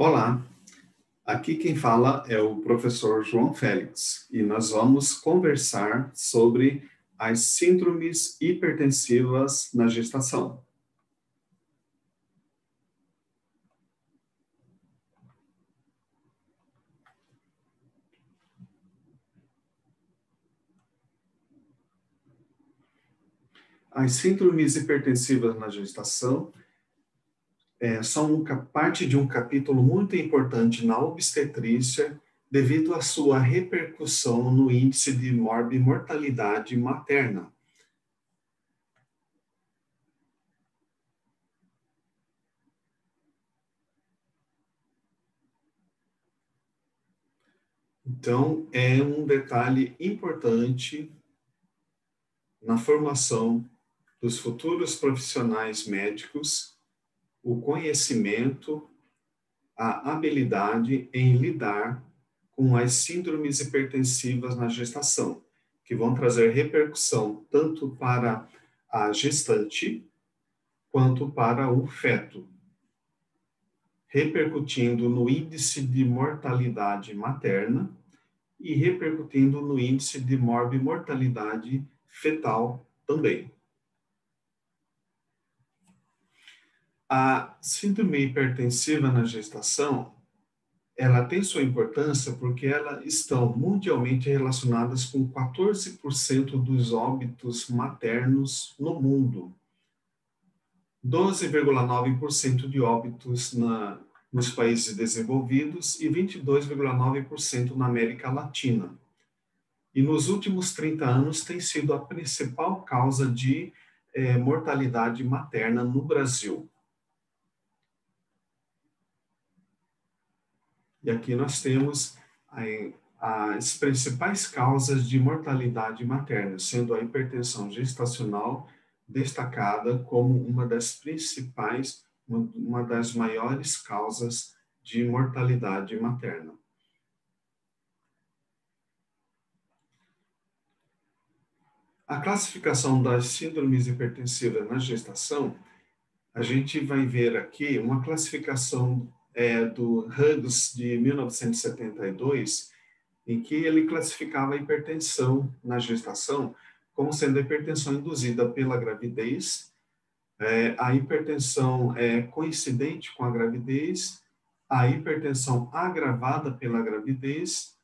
Olá, aqui quem fala é o professor João Félix e nós vamos conversar sobre as síndromes hipertensivas na gestação. As síndromes hipertensivas na gestação são parte de um capítulo muito importante na obstetrícia devido à sua repercussão no índice de morbimortalidade materna. Então, é um detalhe importante na formação dos futuros profissionais médicos, o conhecimento, a habilidade em lidar com as síndromes hipertensivas na gestação, que vão trazer repercussão tanto para a gestante quanto para o feto, repercutindo no índice de mortalidade materna e repercutindo no índice de morbimortalidade fetal também. A síndrome hipertensiva na gestação, ela tem sua importância porque elas estão mundialmente relacionadas com 14% dos óbitos maternos no mundo, 12,9% de óbitos nos países desenvolvidos e 22,9% na América Latina. E nos últimos 30 anos tem sido a principal causa de mortalidade materna no Brasil. E aqui nós temos as principais causas de mortalidade materna, sendo a hipertensão gestacional destacada como uma das principais, uma das maiores causas de mortalidade materna. A classificação das síndromes hipertensivas na gestação, a gente vai ver aqui uma classificação do Hughes de 1972, em que ele classificava a hipertensão na gestação como sendo a hipertensão induzida pela gravidez, a hipertensão coincidente com a gravidez, a hipertensão agravada pela gravidez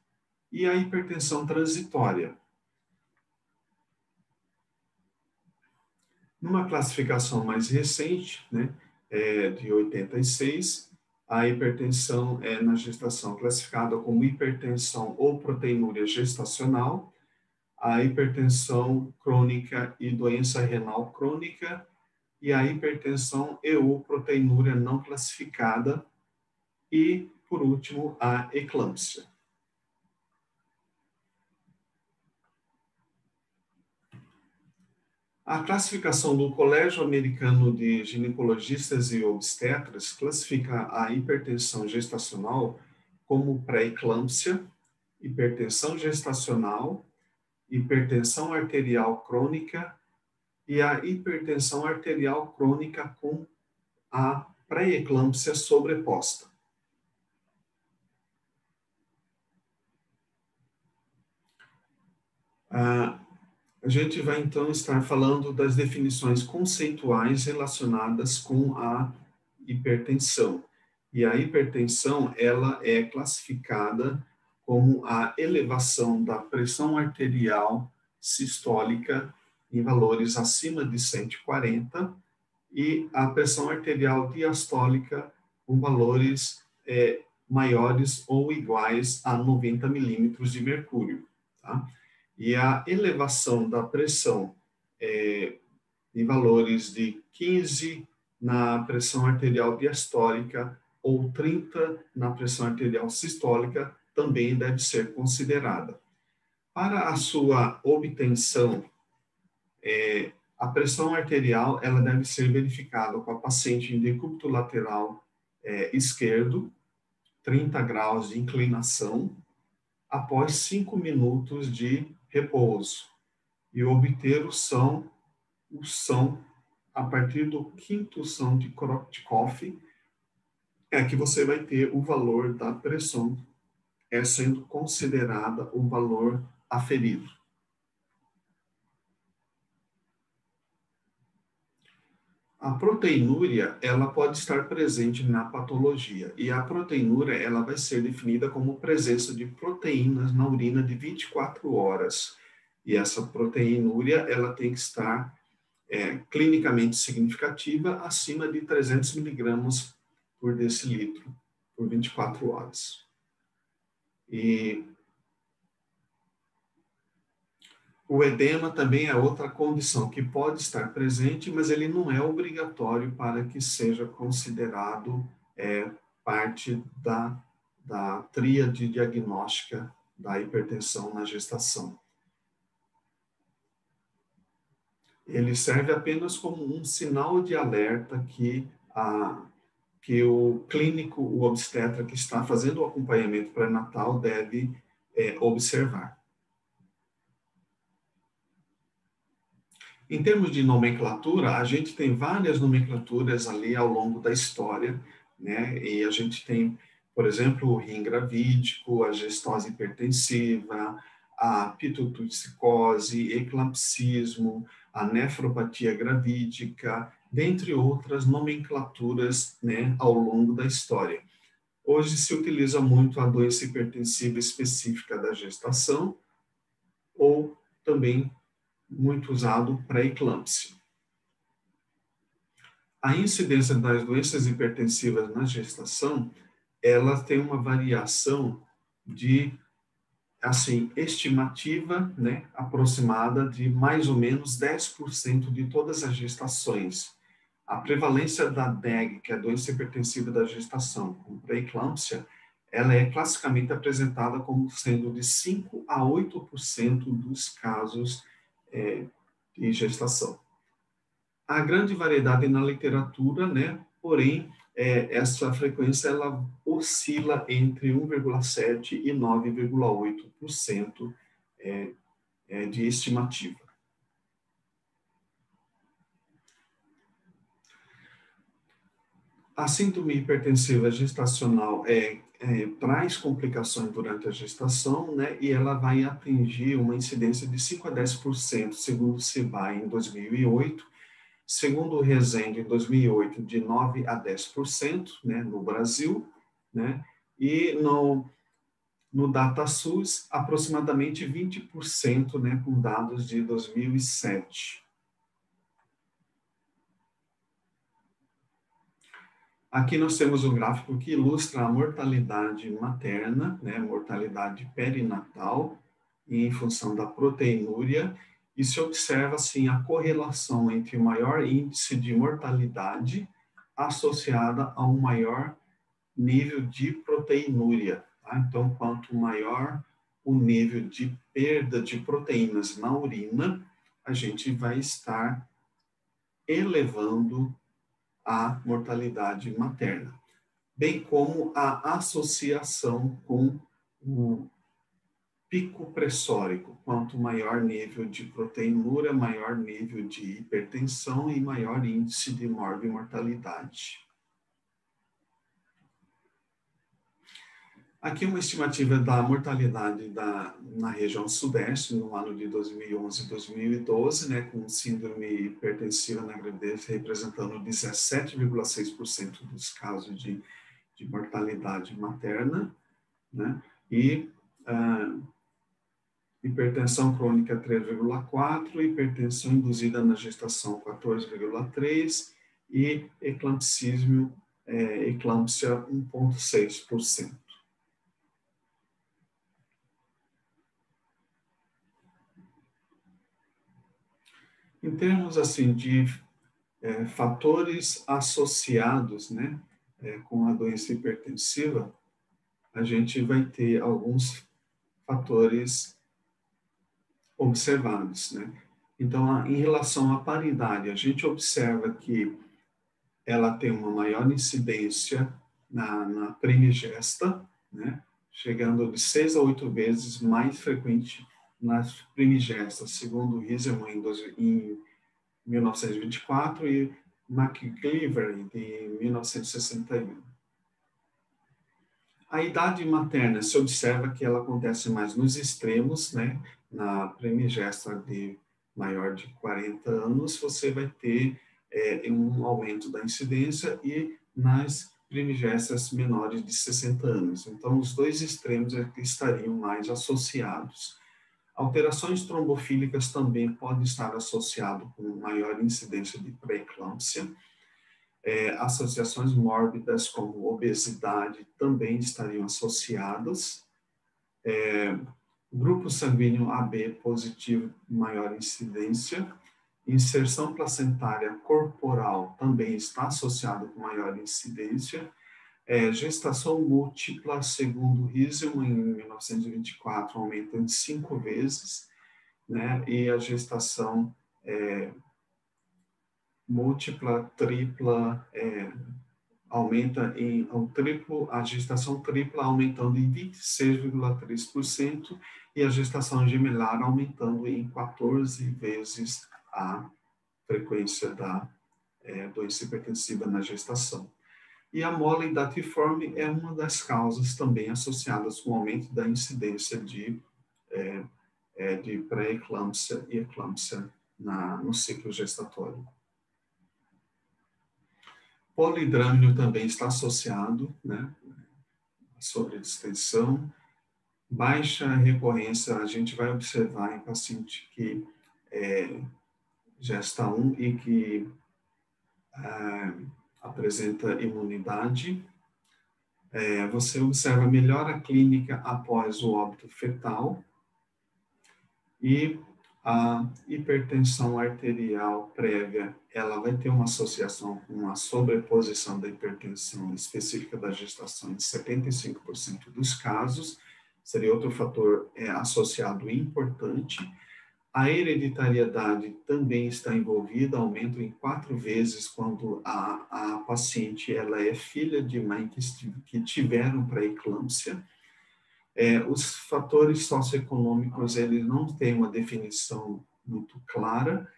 e a hipertensão transitória. Numa classificação mais recente, de 86, a hipertensão na gestação classificada como hipertensão ou proteinúria gestacional, a hipertensão crônica e doença renal crônica e a hipertensão ou proteinúria não classificada e, por último, a eclâmpsia. A classificação do Colégio Americano de Ginecologistas e Obstetras classifica a hipertensão gestacional como pré-eclâmpsia, hipertensão gestacional, hipertensão arterial crônica e a hipertensão arterial crônica com a pré-eclâmpsia sobreposta. A gente vai, então, estar falando das definições conceituais relacionadas com a hipertensão. E a hipertensão, ela é classificada como a elevação da pressão arterial sistólica em valores acima de 140 e a pressão arterial diastólica com valores maiores ou iguais a 90 milímetros de mercúrio, tá? E a elevação da pressão em valores de 15 na pressão arterial diastólica ou 30 na pressão arterial sistólica também deve ser considerada. Para a sua obtenção, a pressão arterial ela deve ser verificada com a paciente em decúbito lateral esquerdo, 30 graus de inclinação, após 5 minutos de repouso e obter o som a partir do quinto som de Korotchkov, é que você vai ter o valor da pressão sendo considerada o valor aferido. A proteinúria, ela pode estar presente na patologia, e a proteinúria, ela vai ser definida como presença de proteínas na urina de 24 horas. E essa proteinúria, ela tem que estar clinicamente significativa acima de 300 miligramas por decilitro por 24 horas. E o edema também é outra condição que pode estar presente, mas ele não é obrigatório para que seja considerado parte da tríade diagnóstica da hipertensão na gestação. Ele serve apenas como um sinal de alerta que o clínico, o obstetra que está fazendo o acompanhamento pré-natal deve observar. Em termos de nomenclatura, a gente tem várias nomenclaturas ali ao longo da história, né? E a gente tem, por exemplo, o rim gravídico, a gestose hipertensiva, a pituitocicose, eclampsismo, a nefropatia gravídica, dentre outras nomenclaturas, né, ao longo da história. Hoje se utiliza muito a doença hipertensiva específica da gestação ou também muito usado para eclâmpsia. A incidência das doenças hipertensivas na gestação, ela tem uma variação de, assim, estimativa, né, aproximada de mais ou menos 10% de todas as gestações. A prevalência da DEG, que é a doença hipertensiva da gestação, com pré-eclâmpsia, ela é classicamente apresentada como sendo de 5 a 8% dos casos de gestação. Há grande variedade na literatura, né? Porém, essa frequência ela oscila entre 1,7% e 9,8% de estimativa. A síndrome hipertensiva gestacional traz complicações durante a gestação, né? E ela vai atingir uma incidência de 5 a 10%, segundo o CIBAI em 2008, segundo o Resende, em 2008, de 9 a 10%, né, no Brasil, né, e no DataSUS, aproximadamente 20%, né, com dados de 2007. Aqui nós temos um gráfico que ilustra a mortalidade materna, né, mortalidade perinatal, em função da proteinúria, e se observa, assim, a correlação entre o maior índice de mortalidade associada a um maior nível de proteinúria. Tá? Então, quanto maior o nível de perda de proteínas na urina, a gente vai estar elevando a mortalidade materna, bem como a associação com o pico pressórico. Quanto maior nível de proteinúria, maior nível de hipertensão e maior índice de morbimortalidade. Aqui uma estimativa da mortalidade na região sudeste, no ano de 2011 e 2012, né, com síndrome hipertensiva na gravidez representando 17,6% dos casos de mortalidade materna, né, e hipertensão crônica 3,4%, hipertensão induzida na gestação 14,3% e eclampsia 1,6%. Em termos assim de fatores associados, né, com a doença hipertensiva, a gente vai ter alguns fatores observados, né? Então, em relação à paridade, a gente observa que ela tem uma maior incidência na primigesta, né? Chegando de 6 a 8 vezes mais frequente nas primigestas, segundo Riesemann em 1924 e McGillivray, de 1961. A idade materna se observa que ela acontece mais nos extremos, né? Na primigesta de maior de 40 anos, você vai ter um aumento da incidência e nas primigestas menores de 60 anos. Então, os dois extremos é que estariam mais associados. Alterações trombofílicas também podem estar associadas com maior incidência de pré-eclâmpsia. Associações mórbidas como obesidade também estariam associadas. Grupo sanguíneo AB positivo, maior incidência. Inserção placentária corporal também está associado com maior incidência. Gestação múltipla, segundo Rieselman, em 1924, aumenta em 5 vezes, né? E a gestação múltipla, tripla, aumenta em um triplo, a gestação tripla aumentando em 26,3% e a gestação gemelar aumentando em 14 vezes a frequência da doença hipertensiva na gestação. E a mole datiforme é uma das causas também associadas com o aumento da incidência de pré-eclâmpsia e eclâmpsia no ciclo gestatório. Polidrâmino também está associado, né, à sobredistensão. Baixa recorrência, a gente vai observar em paciente que gesta 1 e que apresenta imunidade. Você observa melhora clínica após o óbito fetal e a hipertensão arterial prévia, ela vai ter uma associação com uma sobreposição da hipertensão específica da gestação em 75% dos casos, seria outro fator associado importante. A hereditariedade também está envolvida, aumento em 4 vezes quando a paciente ela é filha de mãe que tiveram pré-eclâmpsia. Os fatores socioeconômicos, eles não têm uma definição muito clara.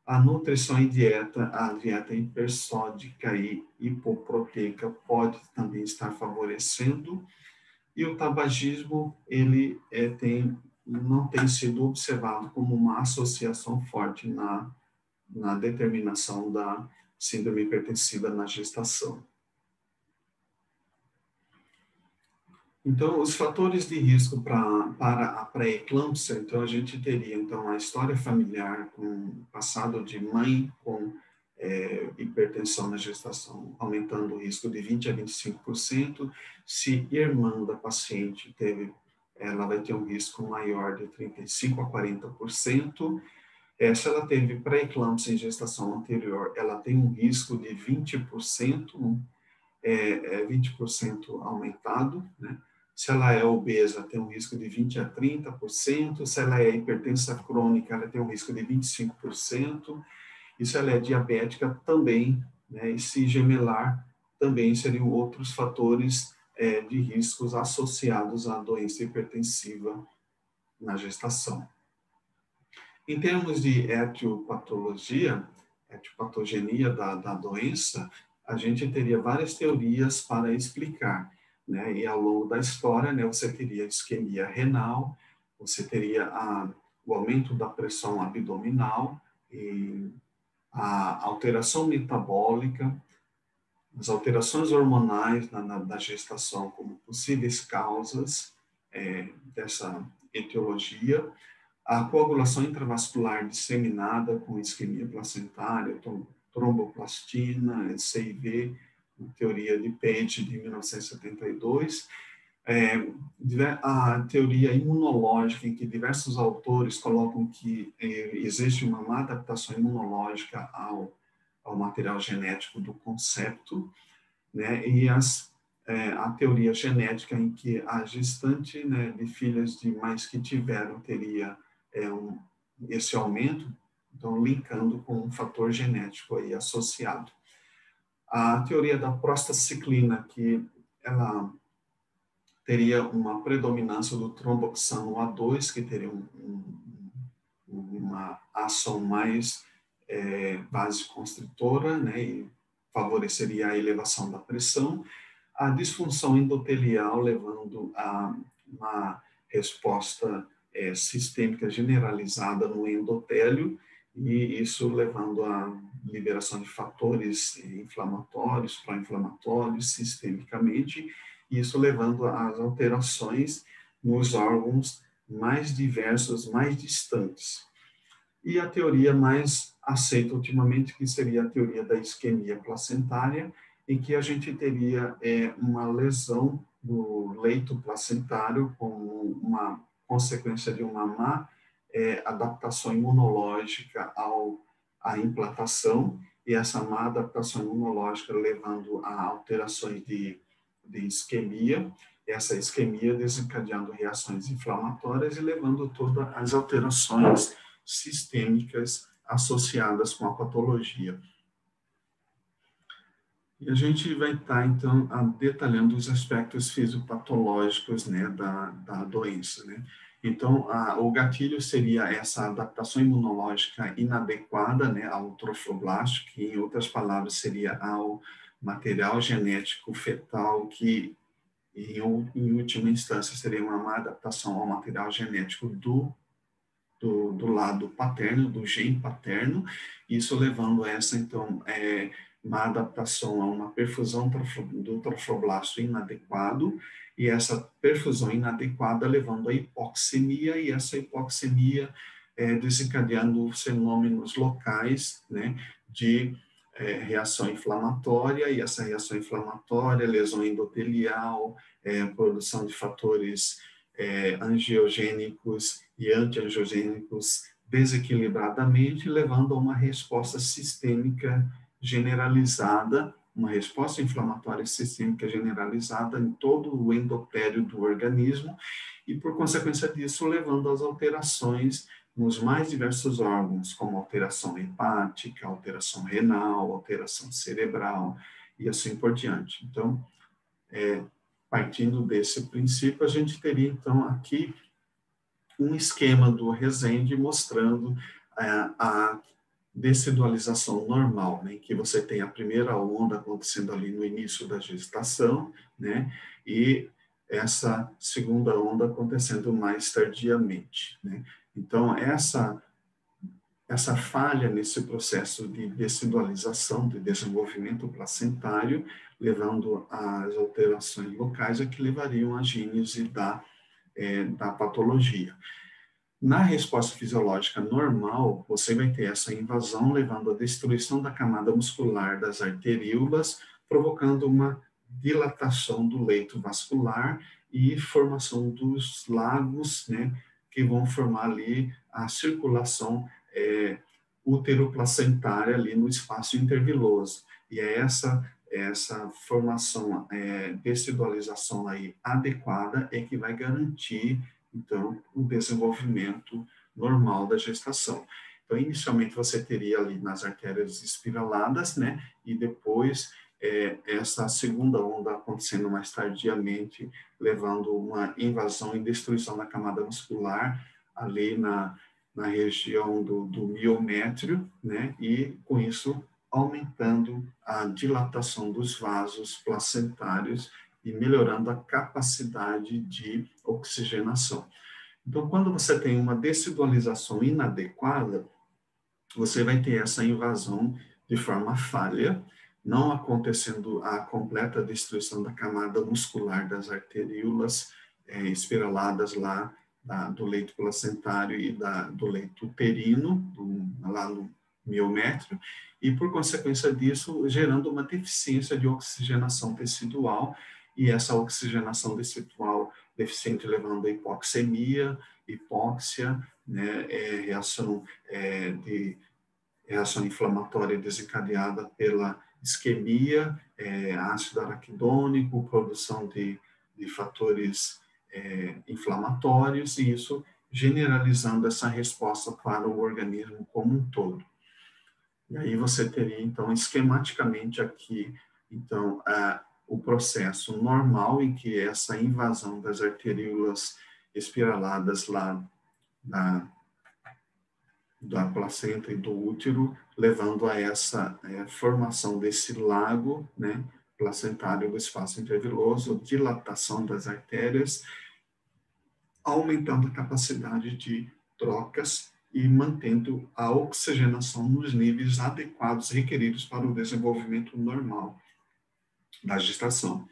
A nutrição e dieta, a dieta hipersódica e hipoproteica pode também estar favorecendo. E o tabagismo, ele não tem sido observado como uma associação forte na determinação da síndrome hipertensiva na gestação. Então, os fatores de risco para a pré-eclâmpsia, então a gente teria então a história familiar com passado de mãe com hipertensão na gestação, aumentando o risco de 20 a 25%. Se irmã da paciente ela vai ter um risco maior de 35 a 40%. Se ela teve pré-eclâmpsia em gestação anterior, ela tem um risco de 20%, 20% aumentado, né? Se ela é obesa, tem um risco de 20 a 30%. Se ela é hipertensa crônica, ela tem um risco de 25%. E se ela é diabética, também, né? E se gemelar, também seriam outros fatores de riscos associados à doença hipertensiva na gestação. Em termos de etiopatogenia da doença, a gente teria várias teorias para explicar, né? E ao longo da história, né, você teria isquemia renal, você teria o aumento da pressão abdominal, e a alteração metabólica, as alterações hormonais na gestação como possíveis causas dessa etiologia, a coagulação intravascular disseminada com isquemia placentária, tromboplastina, CIV, teoria de Page de 1972, a teoria imunológica, em que diversos autores colocam que existe uma má adaptação imunológica ao material genético do concepto, né, e a teoria genética, em que a gestante, né, de filhas de mães que tiveram teria esse aumento, então linkando com um fator genético aí associado. A teoria da prostaciclina, que ela teria uma predominância do tromboxano A2, que teria uma ação mais vasoconstritora, né, e favoreceria a elevação da pressão. a disfunção endotelial levando a uma resposta sistêmica generalizada no endotélio, e isso levando à liberação de fatores inflamatórios, pró-inflamatórios, sistemicamente, e isso levando às alterações nos órgãos mais diversos, mais distantes. E a teoria mais aceita ultimamente, que seria a teoria da isquemia placentária, em que a gente teria uma lesão do leito placentário como uma consequência de uma má adaptação imunológica à implantação, e essa má adaptação imunológica levando a alterações de isquemia, essa isquemia desencadeando reações inflamatórias e levando todas as alterações sistêmicas associadas com a patologia. E a gente vai estar, então, detalhando os aspectos fisiopatológicos, né, da doença, né? Então, o gatilho seria essa adaptação imunológica inadequada, né, ao trofoblasto, que, em outras palavras, seria ao material genético fetal, que, em última instância, seria uma má adaptação ao material genético do lado paterno, do gene paterno, isso levando a essa, então, uma adaptação a uma perfusão do trofoblasto inadequado, e essa perfusão inadequada levando à hipoxemia, e essa hipoxemia desencadeando fenômenos locais, né, de reação inflamatória, e essa reação inflamatória, lesão endotelial, produção de fatores angiogênicos e antiangiogênicos desequilibradamente, levando a uma resposta sistêmica generalizada, uma resposta inflamatória sistêmica generalizada em todo o endotélio do organismo, e, por consequência disso, levando às alterações nos mais diversos órgãos, como alteração hepática, alteração renal, alteração cerebral, e assim por diante. Então, partindo desse princípio, a gente teria, então, aqui um esquema do Rezende mostrando a decidualização normal, né, em que você tem a primeira onda acontecendo ali no início da gestação, né, e essa segunda onda acontecendo mais tardiamente, né. Então, essa falha nesse processo de decidualização, de desenvolvimento placentário, levando às alterações locais, é que levariam à gênese da patologia. Na resposta fisiológica normal, você vai ter essa invasão levando à destruição da camada muscular das arteríolas, provocando uma dilatação do leito vascular e formação dos lagos, né, que vão formar ali a circulação útero-placentária ali no espaço interviloso. E é essa formação, decidualização aí adequada é que vai garantir, então, o desenvolvimento normal da gestação. Então, inicialmente você teria ali nas artérias espiraladas, né, e depois essa segunda onda acontecendo mais tardiamente, levando uma invasão e destruição da camada muscular ali na região do miométrio, né, e com isso aumentando a dilatação dos vasos placentários e melhorando a capacidade de oxigenação. Então, quando você tem uma decidualização inadequada, você vai ter essa invasão de forma falha, não acontecendo a completa destruição da camada muscular das arteríolas espiraladas lá do leito placentário e do leito uterino, lá no miométrio, e, por consequência disso, gerando uma deficiência de oxigenação tecidual, e essa oxigenação tecidual deficiente levando a hipoxemia, hipóxia, né, reação inflamatória desencadeada pela isquemia, ácido araquidônico, produção de fatores inflamatórios, e isso generalizando essa resposta para o organismo como um todo. E aí você teria, então, esquematicamente aqui, então, o processo normal em que essa invasão das arteríolas espiraladas lá da placenta e do útero, levando a essa formação desse lago, né, placentário do espaço interviloso, dilatação das artérias, aumentando a capacidade de trocas e mantendo a oxigenação nos níveis adequados requeridos para o desenvolvimento normal da gestação.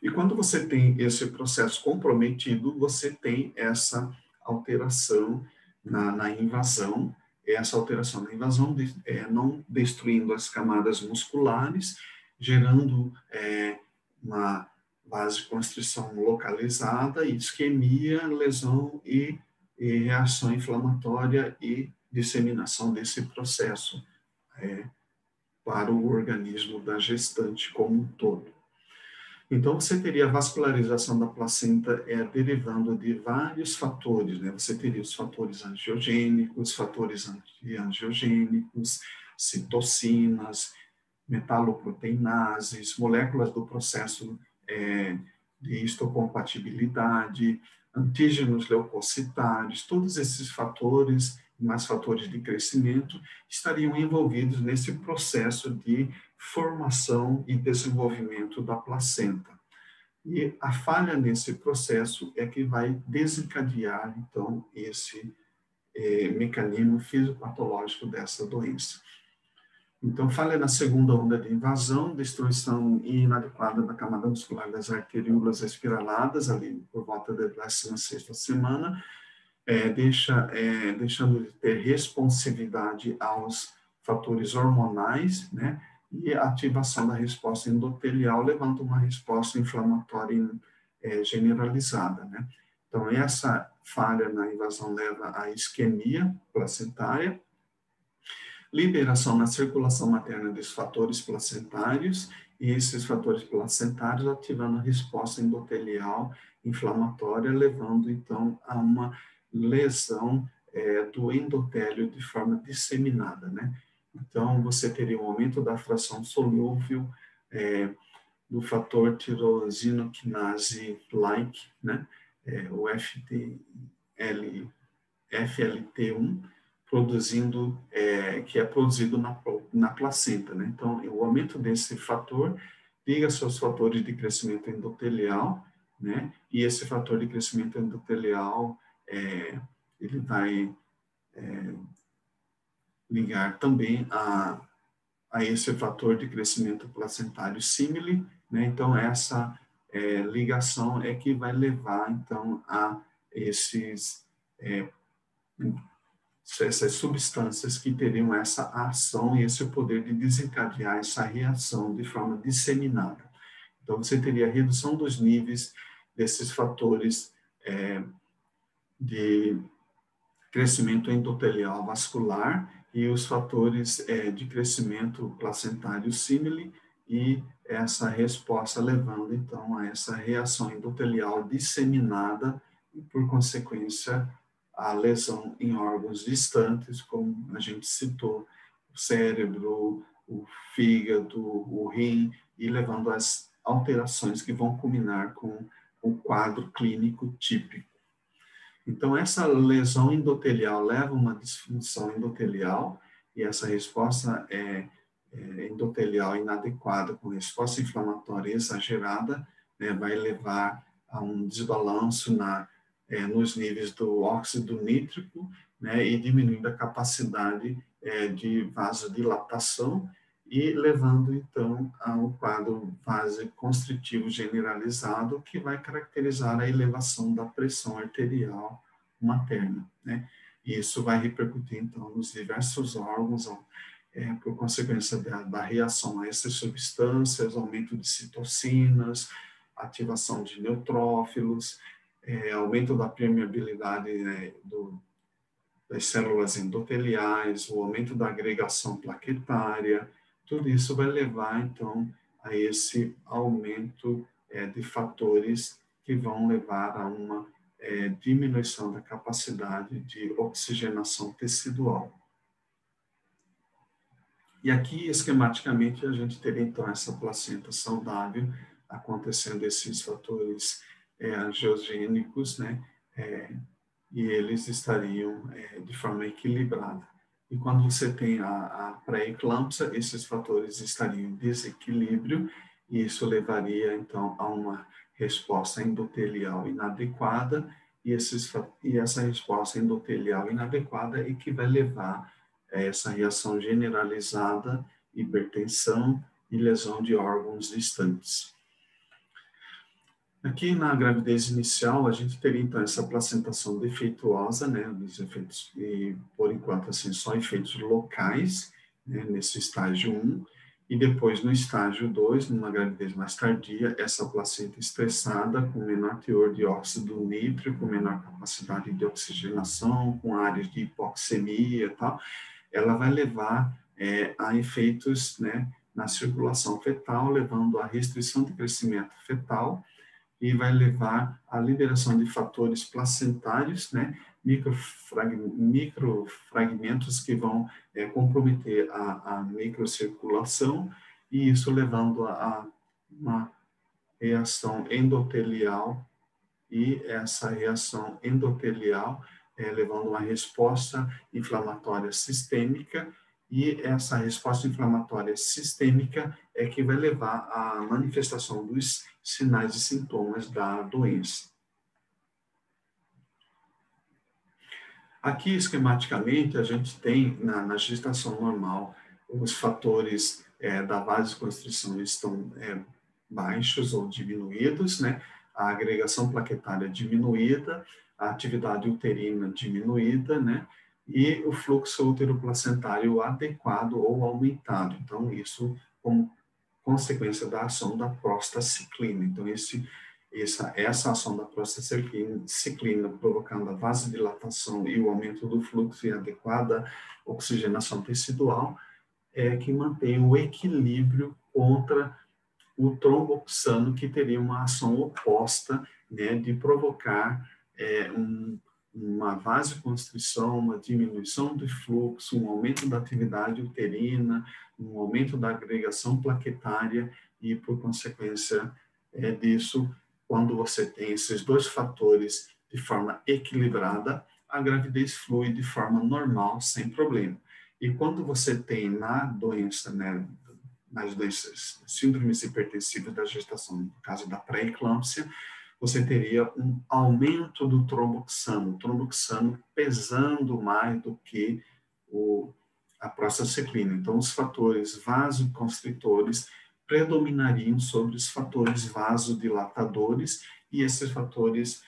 E quando você tem esse processo comprometido, você tem essa alteração na invasão, essa alteração na invasão não destruindo as camadas musculares, gerando uma vasoconstrição localizada, isquemia, lesão e reação inflamatória e disseminação desse processo para o organismo da gestante como um todo. Então, você teria a vascularização da placenta derivando de vários fatores, né? Você teria os fatores angiogênicos, fatores antiangiogênicos, citocinas, metaloproteinases, moléculas do processo de histocompatibilidade, antígenos leucocitários, todos esses fatores, mais fatores de crescimento, estariam envolvidos nesse processo de formação e desenvolvimento da placenta. E a falha nesse processo é que vai desencadear, então, esse mecanismo fisiopatológico dessa doença. Então, falha na segunda onda de invasão, destruição inadequada da camada muscular das arteríolas espiraladas, ali por volta da 16ª semana, deixando de ter responsividade aos fatores hormonais, né, e a ativação da resposta endotelial, levando uma resposta inflamatória generalizada, né. Então, essa falha na invasão leva à isquemia placentária, liberação na circulação materna dos fatores placentários, e esses fatores placentários ativando a resposta endotelial inflamatória, levando, então, a uma lesão do endotélio de forma disseminada, né? Então, você teria um aumento da fração solúvel do fator tirosinoquinase-like, né? O FLT1, produzindo, que é produzido na placenta, né? Então, o aumento desse fator liga seus fatores de crescimento endotelial, né? E esse fator de crescimento endotelial, ele vai ligar também a esse fator de crescimento placentário símile, né? Então, essa ligação é que vai levar, então, a essas substâncias que teriam essa ação e esse poder de desencadear essa reação de forma disseminada. Então, você teria a redução dos níveis desses fatores de crescimento endotelial vascular e os fatores de crescimento placentário símile e essa resposta levando, então, a essa reação endotelial disseminada e, por consequência, a lesão em órgãos distantes, como a gente citou, o cérebro, o fígado, o rim, e levando às alterações que vão culminar com o quadro clínico típico. Então, essa lesão endotelial leva a uma disfunção endotelial, e essa resposta endotelial inadequada, com resposta inflamatória exagerada, vai levar a um desbalanço nos níveis do óxido nítrico, né, e diminuindo a capacidade de vasodilatação e levando, então, ao quadro vasoconstritivo generalizado, que vai caracterizar a elevação da pressão arterial materna, né? E isso vai repercutir, então, nos diversos órgãos, por consequência da reação a essas substâncias, aumento de citocinas, ativação de neutrófilos, aumento da permeabilidade das células endoteliais, o aumento da agregação plaquetária, tudo isso vai levar, então, a esse aumento de fatores que vão levar a uma diminuição da capacidade de oxigenação tecidual. E aqui, esquematicamente, a gente teria, então, essa placenta saudável, acontecendo esses fatores angiogênicos, né? E eles estariam de forma equilibrada. E quando você tem a pré-eclâmpsia, esses fatores estariam em desequilíbrio e isso levaria, então, a uma resposta endotelial inadequada, e essa resposta endotelial inadequada é que vai levar a essa reação generalizada, hipertensão e lesão de órgãos distantes. Aqui na gravidez inicial, a gente teria então essa placentação defeituosa, né, dos efeitos, e por enquanto assim, só efeitos locais, né, nesse estágio 1, e depois no estágio 2, numa gravidez mais tardia, essa placenta estressada, com menor teor de óxido nítrico, com menor capacidade de oxigenação, com áreas de hipoxemia e tal, ela vai levar a efeitos, né, na circulação fetal, levando à restrição de crescimento fetal, e vai levar à liberação de fatores placentários, né, microfragmentos que vão comprometer a microcirculação, e isso levando a uma reação endotelial, e essa reação endotelial levando a uma resposta inflamatória sistêmica, e essa resposta inflamatória sistêmica é que vai levar à manifestação dos sinais e sintomas da doença. Aqui, esquematicamente, a gente tem, na gestação normal, os fatores da vasoconstrição estão baixos ou diminuídos, né? A agregação plaquetária diminuída, a atividade uterina diminuída, né? E o fluxo útero-placentário adequado ou aumentado. Então, isso como consequência da ação da prostaciclina. Então, essa ação da prostaciclina provocando a vasodilatação e o aumento do fluxo e adequada oxigenação tecidual é que mantém o equilíbrio contra o tromboxano, que teria uma ação oposta, né, de provocar uma vasoconstrição, uma diminuição do fluxo, um aumento da atividade uterina, um aumento da agregação plaquetária e, por consequência disso, quando você tem esses dois fatores de forma equilibrada, a gravidez flui de forma normal, sem problema. E quando você tem na doença, né, nas doenças, síndromes hipertensivas da gestação, no caso da pré-eclâmpsia, você teria um aumento do tromboxano, o tromboxano pesando mais do que a prostaciclina. Então, os fatores vasoconstritores predominariam sobre os fatores vasodilatadores, e esses fatores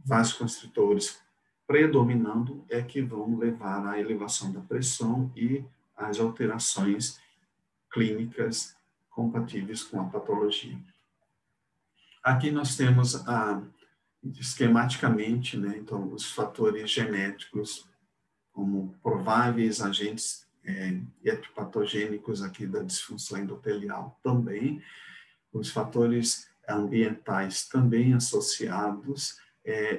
vasoconstritores predominando é que vão levar à elevação da pressão e às alterações clínicas compatíveis com a patologia. Aqui nós temos esquematicamente, né, então, os fatores genéticos como prováveis agentes etiopatogênicos aqui da disfunção endotelial também, os fatores ambientais também associados,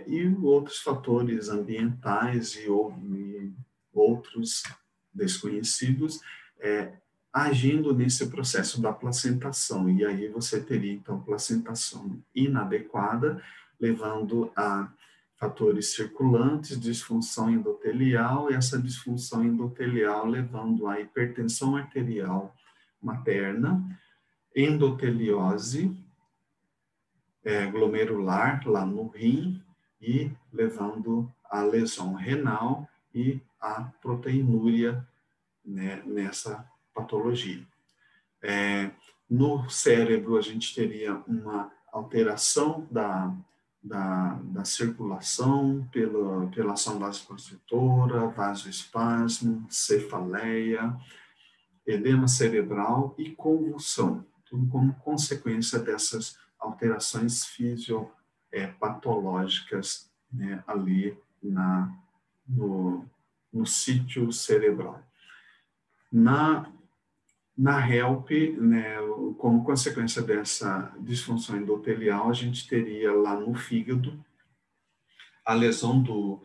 e outros fatores ambientais e outros desconhecidos agindo nesse processo da placentação. E aí você teria, então, placentação inadequada, levando a fatores circulantes, disfunção endotelial, e essa disfunção endotelial levando a hipertensão arterial materna, endoteliose glomerular lá no rim, e levando a lesão renal e a proteinúria, né, nessa patologia. No cérebro, a gente teria uma alteração da circulação pela ação vasoconstritora, vasoespasmo, cefaleia, edema cerebral e convulsão, tudo como consequência dessas alterações fisiopatológicas, né, ali no sítio cerebral. Na HELP, né, como consequência dessa disfunção endotelial, a gente teria lá no fígado a lesão do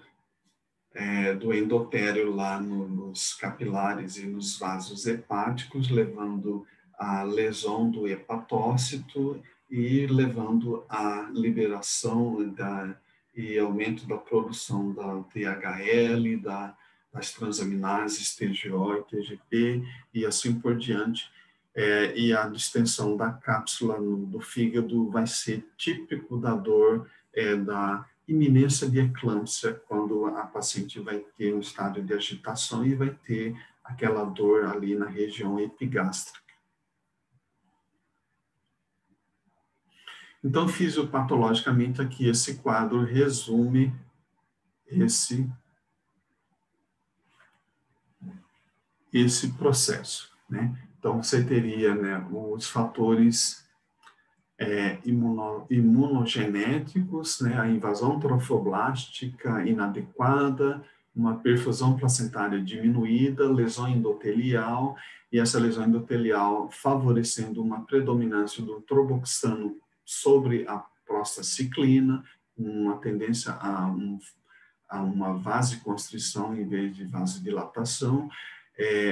endotélio lá nos capilares e nos vasos hepáticos, levando à lesão do hepatócito e levando à liberação e aumento da produção da THL, das transaminases TGO e TGP, e assim por diante, e a distensão da cápsula do fígado vai ser típico da dor da iminência de eclâmpsia, quando a paciente vai ter um estado de agitação e vai ter aquela dor ali na região epigástrica. Então, fisiopatologicamente, aqui esse quadro resume esse processo, né? Então, você teria, né, os fatores imunogenéticos, né, a invasão trofoblástica inadequada, uma perfusão placentária diminuída, lesão endotelial, e essa lesão endotelial favorecendo uma predominância do tromboxano sobre a prostaciclina, uma tendência a uma vasoconstrição em vez de vasodilatação,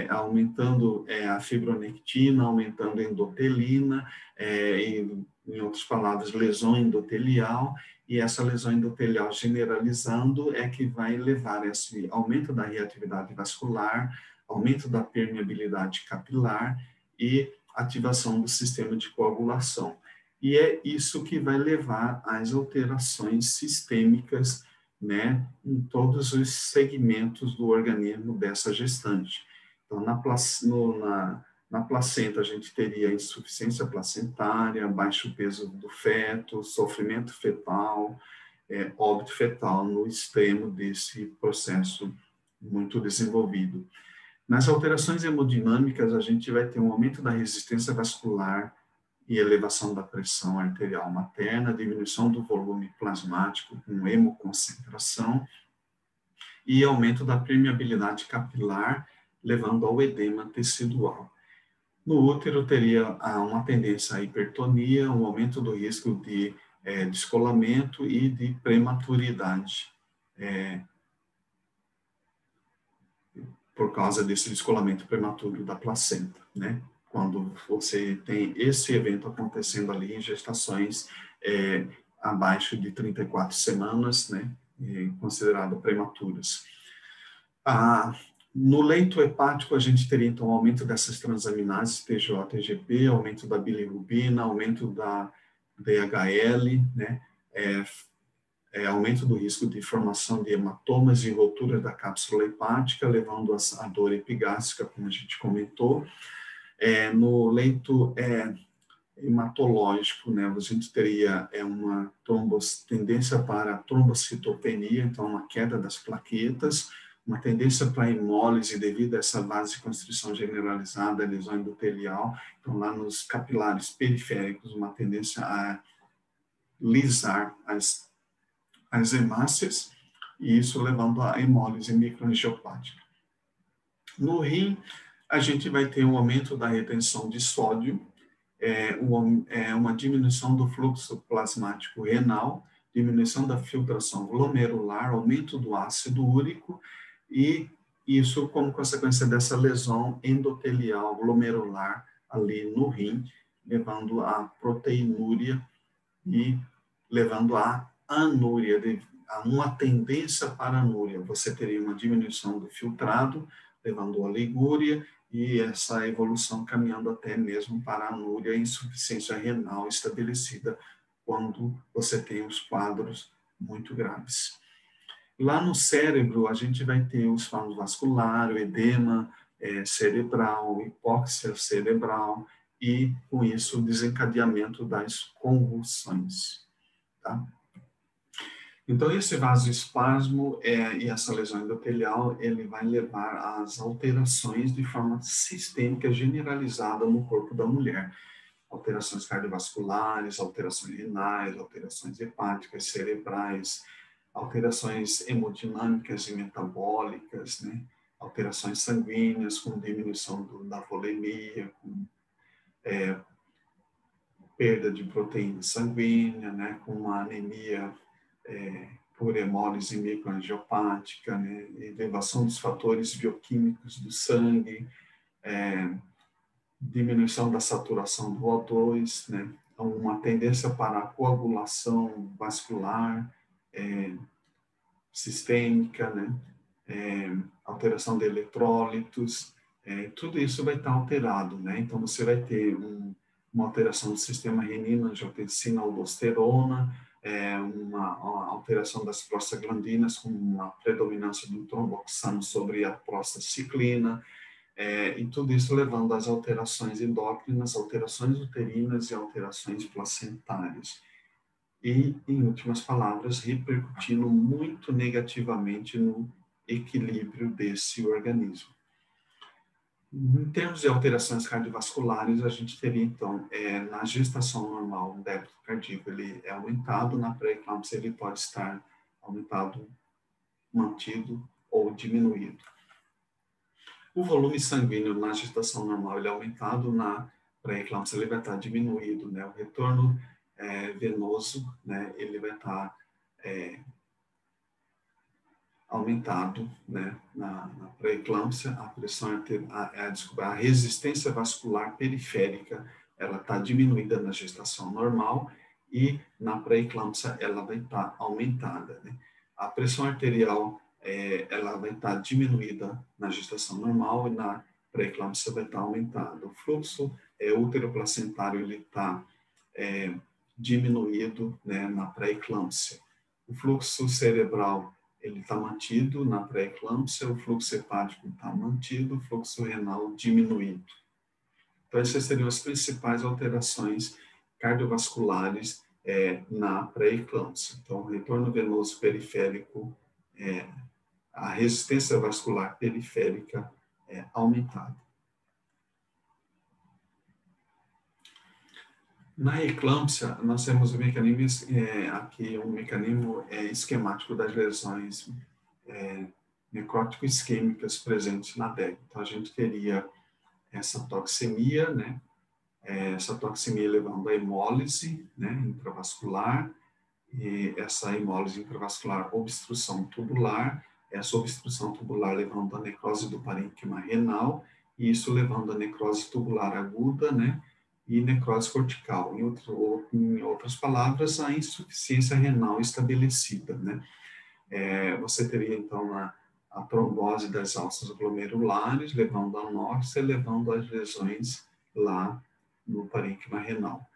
aumentando a fibronectina, aumentando a endotelina, em outras palavras, lesão endotelial, e essa lesão endotelial generalizando é que vai levar a esse aumento da reatividade vascular, aumento da permeabilidade capilar e ativação do sistema de coagulação. E é isso que vai levar às alterações sistêmicas, né, em todos os segmentos do organismo dessa gestante. Então, na placenta, a gente teria insuficiência placentária, baixo peso do feto, sofrimento fetal, óbito fetal no extremo desse processo muito desenvolvido. Nas alterações hemodinâmicas, a gente vai ter um aumento da resistência vascular e elevação da pressão arterial materna, diminuição do volume plasmático com hemoconcentração e aumento da permeabilidade capilar, levando ao edema tecidual. No útero, teria uma tendência à hipertonia, um aumento do risco de descolamento e de prematuridade, por causa desse descolamento prematuro da placenta, né? Quando você tem esse evento acontecendo ali em gestações abaixo de 34 semanas, né? Considerado prematuras. No leito hepático, a gente teria, então, aumento dessas transaminases, TGO, TGP, aumento da bilirrubina, aumento da DHL, né? Aumento do risco de formação de hematomas e ruptura da cápsula hepática, levando à dor epigástrica, como a gente comentou. No leito hematológico, né, a gente teria uma tendência para trombocitopenia, então uma queda das plaquetas, uma tendência para hemólise devido a essa vasoconstrição generalizada, lesão endotelial, então lá nos capilares periféricos, uma tendência a lisar as hemácias, e isso levando à hemólise microangiopática. No rim, a gente vai ter um aumento da retenção de sódio, uma diminuição do fluxo plasmático renal, diminuição da filtração glomerular, aumento do ácido úrico, e isso como consequência dessa lesão endotelial glomerular ali no rim, levando à proteinúria e levando à anúria, a uma tendência para anúria. Você teria uma diminuição do filtrado, levando à ligúria, e essa evolução caminhando até mesmo para a anúria e insuficiência renal estabelecida quando você tem os quadros muito graves. Lá no cérebro, a gente vai ter o espasmo vascular, o edema cerebral, hipóxia cerebral e, com isso, o desencadeamento das convulsões. Tá? Então, esse vasoespasmo e essa lesão endotelial, ele vai levar às alterações de forma sistêmica generalizada no corpo da mulher. Alterações cardiovasculares, alterações renais, alterações hepáticas, cerebrais, alterações hemodinâmicas e metabólicas, né? Alterações sanguíneas com diminuição da volemia, com perda de proteína sanguínea, né? Com uma anemia por hemólise microangiopática, né? Elevação dos fatores bioquímicos do sangue, diminuição da saturação do O2, né? Uma tendência para a coagulação vascular, sistêmica, né? Alteração de eletrólitos, tudo isso vai estar alterado, né? Então, você vai ter uma alteração do sistema renina-angiotensina-aldosterona, uma alteração das prostaglandinas com uma predominância do tromboxano sobre a prostaciclina, e tudo isso levando às alterações endócrinas, alterações uterinas e alterações placentárias. E, em últimas palavras, repercutindo muito negativamente no equilíbrio desse organismo. Em termos de alterações cardiovasculares, a gente teria, então, na gestação normal, o débito cardíaco ele é aumentado, na pré-eclâmpsia ele pode estar aumentado, mantido ou diminuído. O volume sanguíneo na gestação normal ele é aumentado, na pré-eclâmpsia ele vai estar diminuído, né? O retorno venoso, né? Ele vai estar aumentado, né? Na pré-eclâmpsia, a pressão a resistência vascular periférica ela está diminuída na gestação normal e na pré-eclâmpsia ela vai estar aumentada, né? A pressão arterial ela vai estar diminuída na gestação normal e na pré-eclâmpsia vai estar aumentada. O fluxo útero-placentário ele está diminuído, né, na pré-eclâmpsia. O fluxo cerebral ele está mantido na pré-eclâmpsia, o fluxo hepático está mantido, o fluxo renal diminuído. Então, essas seriam as principais alterações cardiovasculares na pré-eclâmpsia. Então, o retorno venoso periférico, a resistência vascular periférica aumentada. Na eclâmpsia, nós temos o mecanismo, aqui um mecanismo esquemático das lesões necrótico-isquêmicas presentes na DEG. Então, a gente teria essa toxemia, né? Essa toxemia levando à hemólise, né, intravascular, e essa hemólise intravascular, obstrução tubular, essa obstrução tubular levando à necrose do parênquima renal, e isso levando à necrose tubular aguda, né, e necrose cortical. Em outras palavras, a insuficiência renal estabelecida, né. Você teria, então, a trombose das alças glomerulares, levando à anóxia, levando às lesões lá no parênquima renal.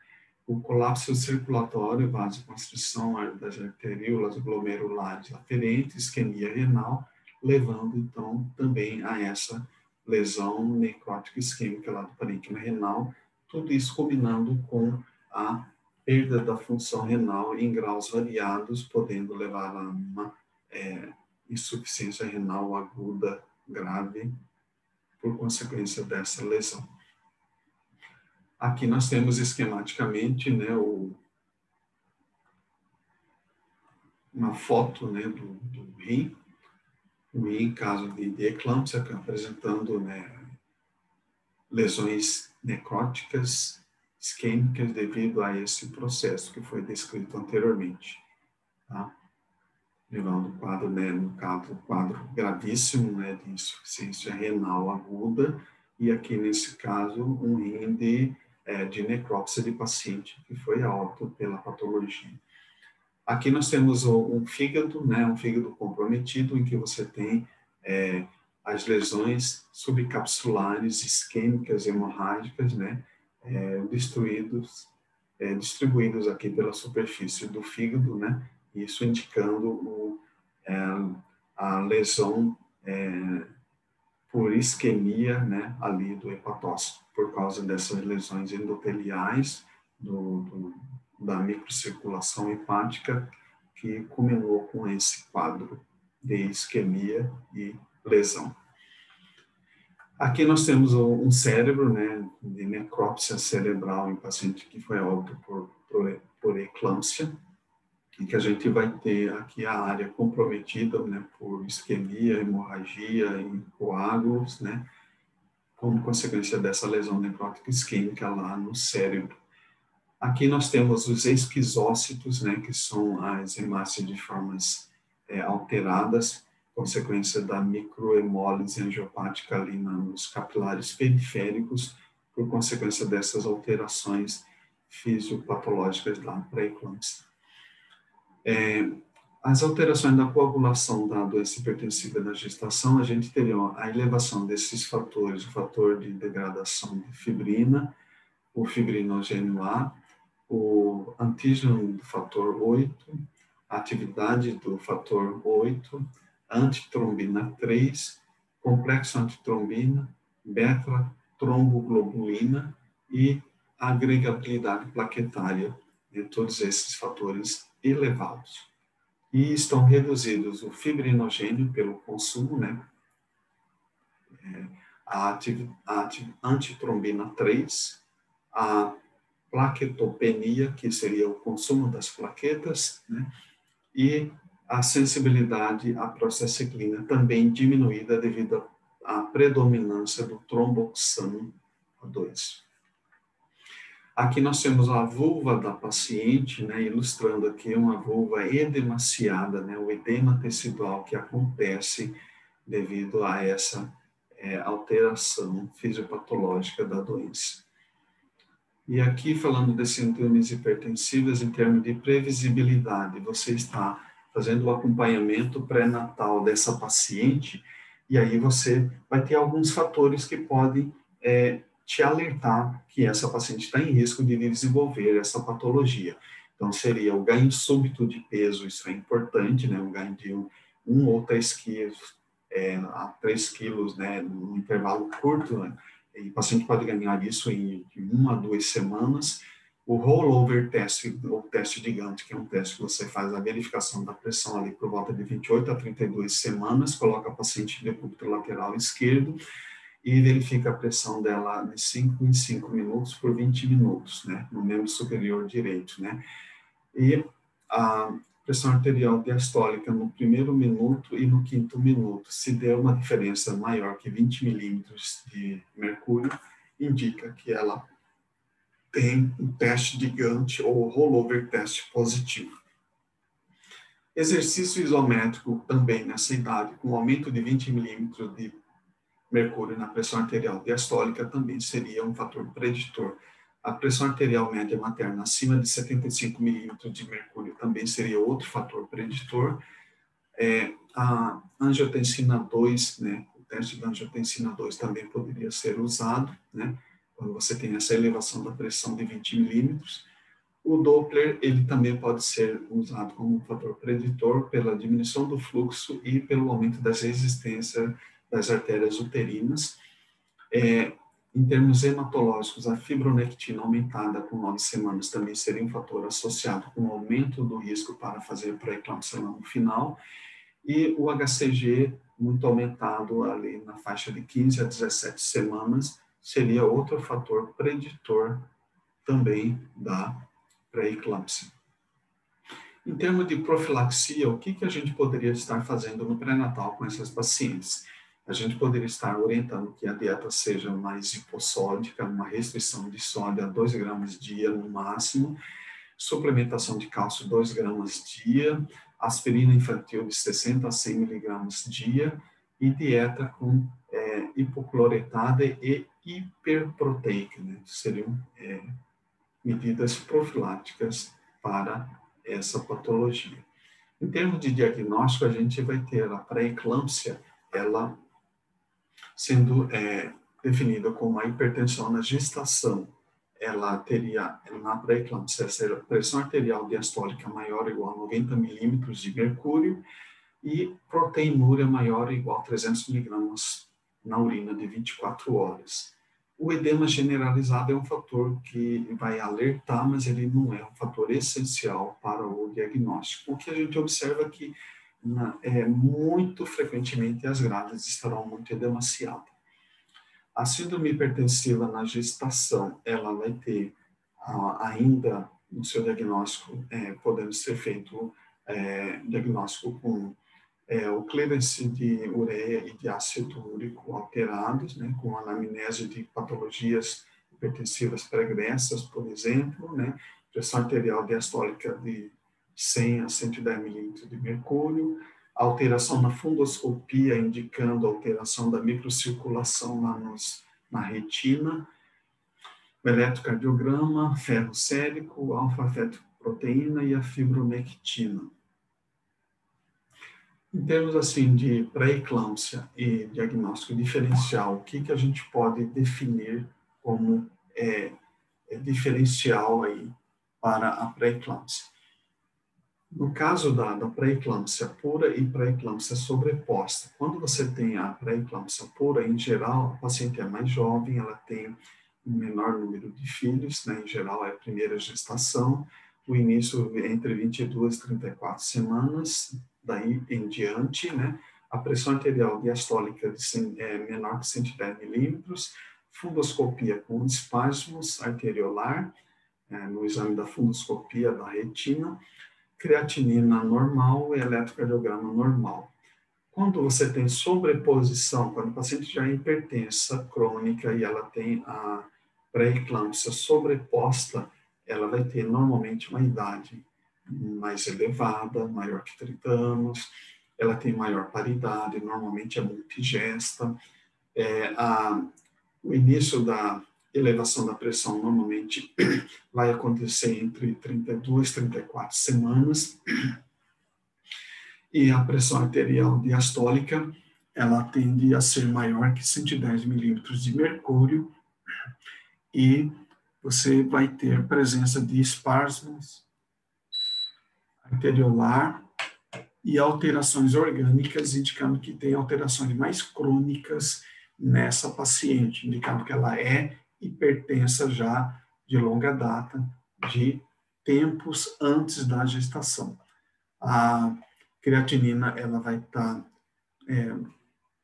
O colapso circulatório, vasoconstrição das arteríolas glomerulares aferentes, isquemia renal, levando, então, também a essa lesão necrótica isquêmica lá do parênquima renal, tudo isso combinando com a perda da função renal em graus variados, podendo levar a uma insuficiência renal aguda grave por consequência dessa lesão. Aqui nós temos esquematicamente, né, uma foto, né, do rim, o rim em caso de eclâmpsia, apresentando, né, lesões necróticas, isquêmicas devido a esse processo que foi descrito anteriormente, tá? Levando o quadro, né, no caso, quadro gravíssimo, né, de insuficiência renal aguda, e aqui nesse caso um rim de necrópsia de paciente que foi a óbito pela patologia. Aqui nós temos um fígado, né, um fígado comprometido, em que você tem as lesões subcapsulares isquêmicas hemorrágicas, né, distribuídos aqui pela superfície do fígado, né, isso indicando a lesão por isquemia, né, ali do hepatócito, por causa dessas lesões endoteliais da microcirculação hepática, que culminou com esse quadro de isquemia e lesão. Aqui nós temos um cérebro, né, de necrópsia cerebral em paciente que foi óbito por eclâmpsia, em que a gente vai ter aqui a área comprometida, né, por isquemia, hemorragia e coágulos, né, como consequência dessa lesão necrótica isquêmica lá no cérebro. Aqui nós temos os esquizócitos, né, que são as hemácias de formas alteradas, consequência da microhemólise angiopática ali nos capilares periféricos, por consequência dessas alterações fisiopatológicas lá para a eclâmpsia. As alterações da coagulação da doença hipertensiva da gestação, a gente teria a elevação desses fatores, o fator de degradação de fibrina, o fibrinogênio A, o antígeno do fator 8, a atividade do fator 8, antitrombina 3, complexo antitrombina, beta-tromboglobulina e agregabilidade plaquetária, de todos esses fatores elevados. E estão reduzidos o fibrinogênio pelo consumo, né? A antitrombina 3, a plaquetopenia, que seria o consumo das plaquetas, né? E a sensibilidade à prostacyclina também diminuída devido à predominância do tromboxano 2. Aqui nós temos a vulva da paciente, né, ilustrando aqui uma vulva edemaciada, né, o edema tecidual que acontece devido a essa alteração fisiopatológica da doença. E aqui, falando de síndromes hipertensivas em termos de previsibilidade, você está fazendo o acompanhamento pré-natal dessa paciente, e aí você vai ter alguns fatores que podem te alertar que essa paciente está em risco de desenvolver essa patologia. Então, seria o ganho súbito de peso, isso é importante, né? Um ganho de 1 ou 3 quilos, a 3 quilos, né? Num intervalo curto, né? E o paciente pode ganhar isso em 1 a 2 semanas. O rollover test, ou teste de Gantt, que é um teste que você faz a verificação da pressão ali por volta de 28 a 32 semanas, coloca a paciente de decúbito lateral esquerdo e verifica a pressão dela de 5 em 5 minutos por 20 minutos, né, no membro superior direito, né. E a pressão arterial diastólica no primeiro minuto e no quinto minuto, se der uma diferença maior que 20 milímetros de mercúrio, indica que ela tem um teste de Gantt ou rollover test positivo. Exercício isométrico também nessa idade, com aumento de 20 milímetros de mercúrio na pressão arterial diastólica também seria um fator preditor. A pressão arterial média materna acima de 75 milímetros de mercúrio também seria outro fator preditor. A angiotensina 2, né, o teste da angiotensina 2 também poderia ser usado, né, quando você tem essa elevação da pressão de 20 milímetros. O Doppler, ele também pode ser usado como um fator preditor pela diminuição do fluxo e pelo aumento das resistências das artérias uterinas. Em termos hematológicos, a fibronectina aumentada com 9 semanas também seria um fator associado com o aumento do risco para fazer pré-eclâmpsia no final. E o HCG muito aumentado ali na faixa de 15 a 17 semanas seria outro fator preditor também da pré-eclâmpsia. Em termos de profilaxia, o que a gente poderia estar fazendo no pré-natal com essas pacientes? A gente poderia estar orientando que a dieta seja mais hipossódica, uma restrição de sódio a 2 gramas dia no máximo, suplementação de cálcio 2 gramas dia, aspirina infantil de 60 a 100 miligramas dia e dieta com hipocloretada e hiperproteica, né? Seriam medidas profiláticas para essa patologia. Em termos de diagnóstico, a gente vai ter a pré-eclâmpsia, ela sendo definida como a hipertensão na gestação. Ela teria, na pré-eclâmpsia, a pressão arterial diastólica maior ou igual a 90 milímetros de mercúrio e proteinúria maior ou igual a 300 miligramas na urina de 24 horas. O edema generalizado é um fator que vai alertar, mas ele não é um fator essencial para o diagnóstico. O que a gente observa é que muito frequentemente as grávidas estarão muito edemaciadas. A síndrome hipertensiva na gestação, ela vai ter ainda no seu diagnóstico, podendo ser feito diagnóstico com o clearance de ureia e de ácido úrico alterados, né, com anamnese de patologias hipertensivas pregressas, por exemplo, né, pressão arterial diastólica de 100 a 110 milímetros de mercúrio, alteração na fundoscopia, indicando alteração da microcirculação na retina, o eletrocardiograma, ferro sérico, alfa-fetoproteína e a fibronectina. Em termos assim de pré-eclâmpsia e diagnóstico diferencial, o que a gente pode definir como diferencial aí para a pré-eclâmpsia? No caso da pré-eclâmpsia pura e pré-eclâmpsia sobreposta, quando você tem a pré-eclâmpsia pura, em geral, a paciente é mais jovem, ela tem um menor número de filhos, né? Em geral é a primeira gestação, o início entre 22 e 34 semanas, daí em diante, né? A pressão arterial diastólica é menor que 110 milímetros, fundoscopia com espasmos arteriolar, no exame da fundoscopia da retina, creatinina normal e eletrocardiograma normal. Quando você tem sobreposição, quando o paciente já é hipertensa crônica e ela tem a pré-eclâmpsia sobreposta, ela vai ter normalmente uma idade mais elevada, maior que 30 anos, ela tem maior paridade, normalmente é multigesta, o início da elevação da pressão normalmente vai acontecer entre 32 e 34 semanas, e a pressão arterial diastólica, ela tende a ser maior que 110 milímetros de mercúrio, e você vai ter presença de espasmos arteriolar e alterações orgânicas, indicando que tem alterações mais crônicas nessa paciente, indicando que ela é hipertensa já de longa data, de tempos antes da gestação. A creatinina ela vai estar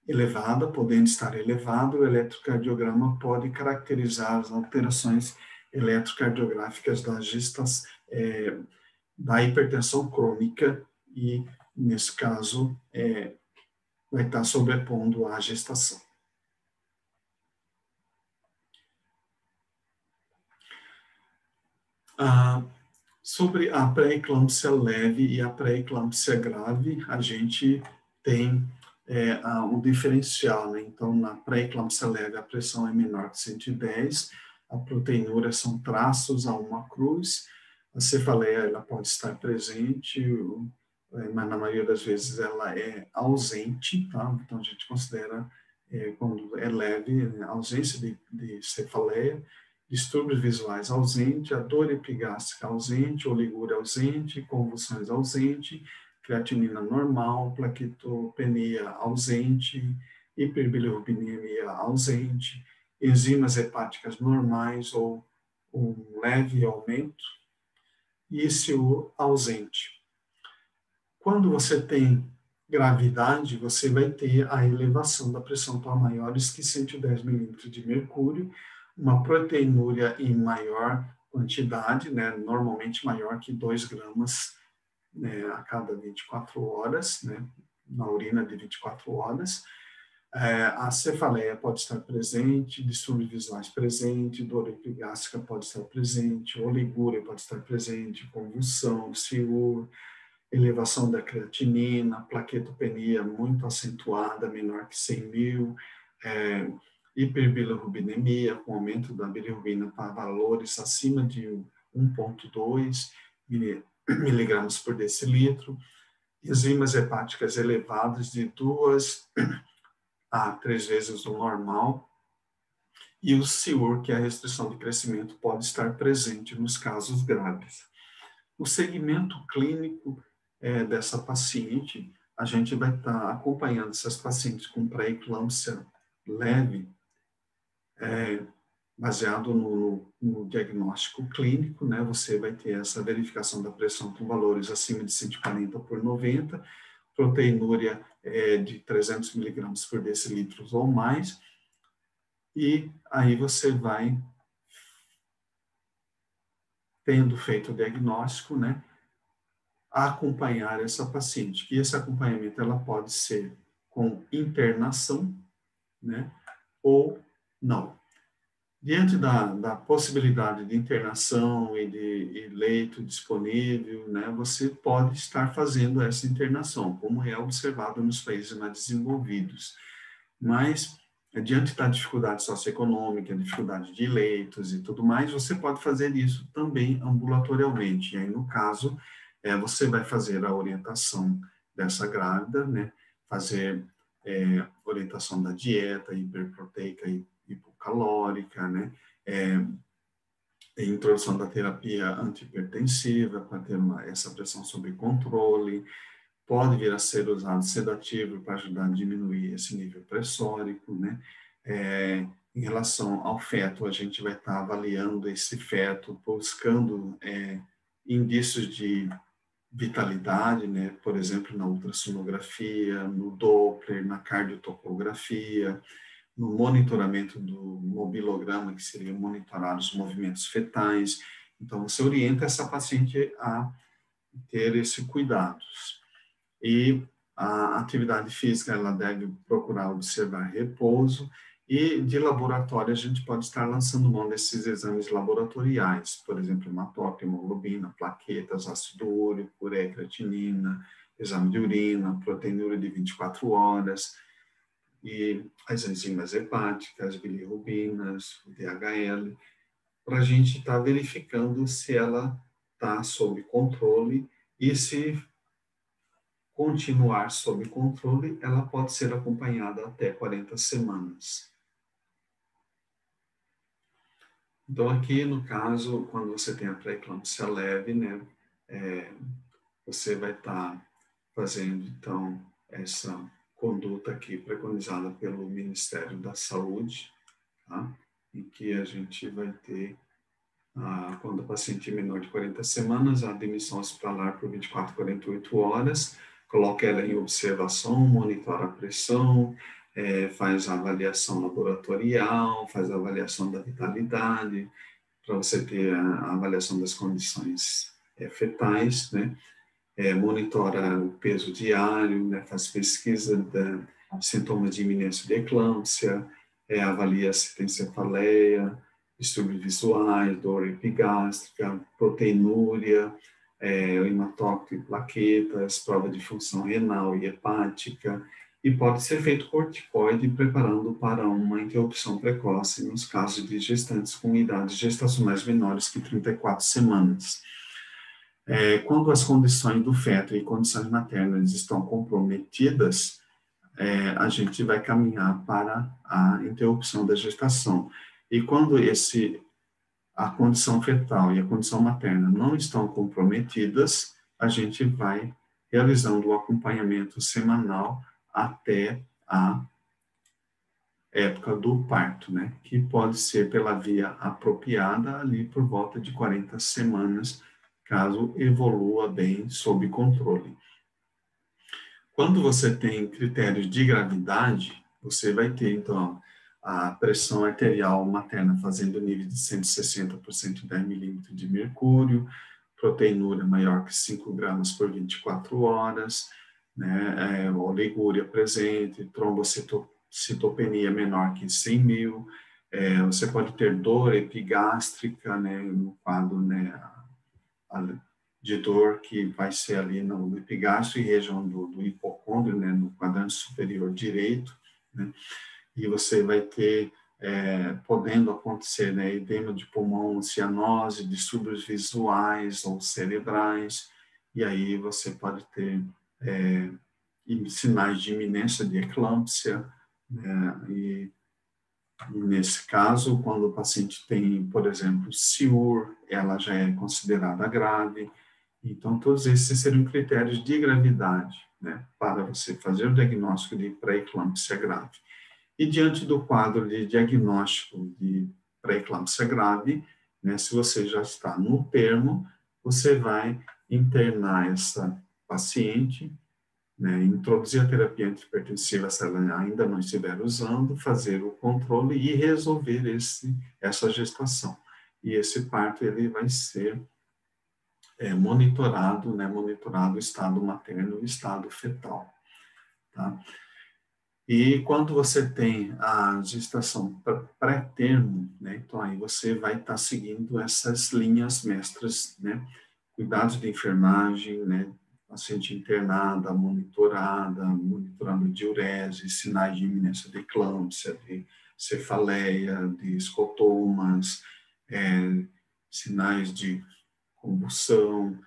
elevada, podendo estar elevado, o eletrocardiograma pode caracterizar as alterações eletrocardiográficas da hipertensão crônica e, nesse caso, vai estar sobrepondo a gestação. Sobre a pré-eclâmpsia leve e a pré-eclâmpsia grave, a gente tem um diferencial, né? Então, na pré-eclâmpsia leve, a pressão é menor que 110, a proteinúria são traços a uma cruz, a cefaleia ela pode estar presente, mas na maioria das vezes ela é ausente, tá? Então, a gente considera, quando é leve, a ausência de cefaleia, distúrbios visuais ausente, a dor epigástrica ausente, oligúria ausente, convulsões ausente, creatinina normal, plaquetopenia ausente, hiperbilirrubinemia ausente, enzimas hepáticas normais ou um leve aumento, e ICU ausente. Quando você tem gravidade, você vai ter a elevação da pressão para maiores que 110 milímetros de mercúrio, uma proteinúria em maior quantidade, né, normalmente maior que 2 gramas, né, a cada 24 horas, né, na urina de 24 horas. A cefaleia pode estar presente, distúrbios visuais presente, dor epigástrica pode estar presente, oligúria pode estar presente, convulsão, ciúme, elevação da creatinina, plaquetopenia muito acentuada, menor que 100 mil, hiperbilirrubinemia, com aumento da bilirrubina para valores acima de 1,2 miligramas por decilitro, enzimas hepáticas elevadas de 2 a 3 vezes o normal, e o CIUR, que é a restrição de crescimento, pode estar presente nos casos graves. O segmento clínico dessa paciente, a gente vai estar acompanhando essas pacientes com pré-eclâmpsia leve, baseado no diagnóstico clínico, né? Você vai ter essa verificação da pressão com valores acima de 140 por 90, proteinúria de 300 miligramas por decilitro ou mais, e aí você vai, tendo feito o diagnóstico, né, acompanhar essa paciente. E esse acompanhamento ela pode ser com internação, né, ou não. Diante da possibilidade de internação e de leito disponível, né, você pode estar fazendo essa internação, como é observado nos países mais desenvolvidos. Mas, diante da dificuldade socioeconômica, dificuldade de leitos e tudo mais, você pode fazer isso também ambulatorialmente. E aí, no caso, você vai fazer a orientação dessa grávida, né? Fazer orientação da dieta hiperproteica e hipocalórica, né? Introdução da terapia antihipertensiva para ter essa pressão sob controle. Pode vir a ser usado sedativo para ajudar a diminuir esse nível pressórico, né? Em relação ao feto, a gente vai estar avaliando esse feto, buscando indícios de vitalidade, né? Por exemplo, na ultrassonografia, no Doppler, na cardiotocografia, no monitoramento do mobilograma, que seria monitorar os movimentos fetais. Então, você orienta essa paciente a ter esse cuidados. E a atividade física, ela deve procurar observar repouso, e de laboratório a gente pode estar lançando mão desses exames laboratoriais, por exemplo, hematócrito, hemoglobina, plaquetas, ácido úrico, ureia, creatinina, exame de urina, proteinúria de 24 horas, e as enzimas hepáticas, bilirrubinas, o DHL, para a gente estar verificando se ela está sob controle, e se continuar sob controle, ela pode ser acompanhada até 40 semanas. Então, aqui no caso, quando você tem a pré-eclâmpsia leve, né, você vai estar fazendo, então, essa conduta aqui preconizada pelo Ministério da Saúde, tá? Em que a gente vai ter, quando o paciente é menor de 40 semanas, a admissão hospitalar por 24 a 48 horas, coloca ela em observação, monitora a pressão, faz a avaliação laboratorial, faz a avaliação da vitalidade, para você ter a avaliação das condições fetais, né? Monitora o peso diário, né? Faz pesquisa de sintomas de iminência de eclâmpsia, avalia se tem cefaleia, distúrbios visuais, dor epigástrica, proteinúria, hematócrito e plaquetas, prova de função renal e hepática, e pode ser feito corticoide preparando para uma interrupção precoce nos casos de gestantes com idades gestacionais menores que 34 semanas. Quando as condições do feto e condições maternas estão comprometidas, a gente vai caminhar para a interrupção da gestação. E quando a condição fetal e a condição materna não estão comprometidas, a gente vai realizando o acompanhamento semanal até a época do parto, né? Que pode ser pela via apropriada ali por volta de 40 semanas, caso evolua bem sob controle. Quando você tem critérios de gravidade, você vai ter, então, a pressão arterial materna fazendo nível de 160 por 110 milímetros de mercúrio, proteinúria maior que 5 gramas por 24 horas, né, oligúria presente, trombocitopenia menor que 100 mil, você pode ter dor epigástrica, né, no quadro, né, de dor que vai ser ali no epigastro e região do hipocôndrio, né, no quadrante superior direito, né, e você vai ter, podendo acontecer, né, edema de pulmão, cianose, distúrbios visuais ou cerebrais, e aí você pode ter sinais de iminência de eclâmpsia, né, e nesse caso, quando o paciente tem, por exemplo, CIUR, ela já é considerada grave. Então, todos esses seriam critérios de gravidade, né, para você fazer o diagnóstico de pré-eclâmpsia grave. E diante do quadro de diagnóstico de pré-eclâmpsia grave, né, se você já está no termo, você vai internar essa paciente, né, introduzir a terapia antihipertensiva se ela ainda não estiver usando, fazer o controle e resolver essa gestação. E esse parto ele vai ser monitorado, né, monitorado o estado materno e o estado fetal, tá? E quando você tem a gestação pré-termo, né, então aí você vai estar seguindo essas linhas mestras, né, cuidados de enfermagem, né, paciente internada, monitorando diurese, sinais de iminência de eclâmpsia, de cefaleia, de escotomas, sinais de convulsão,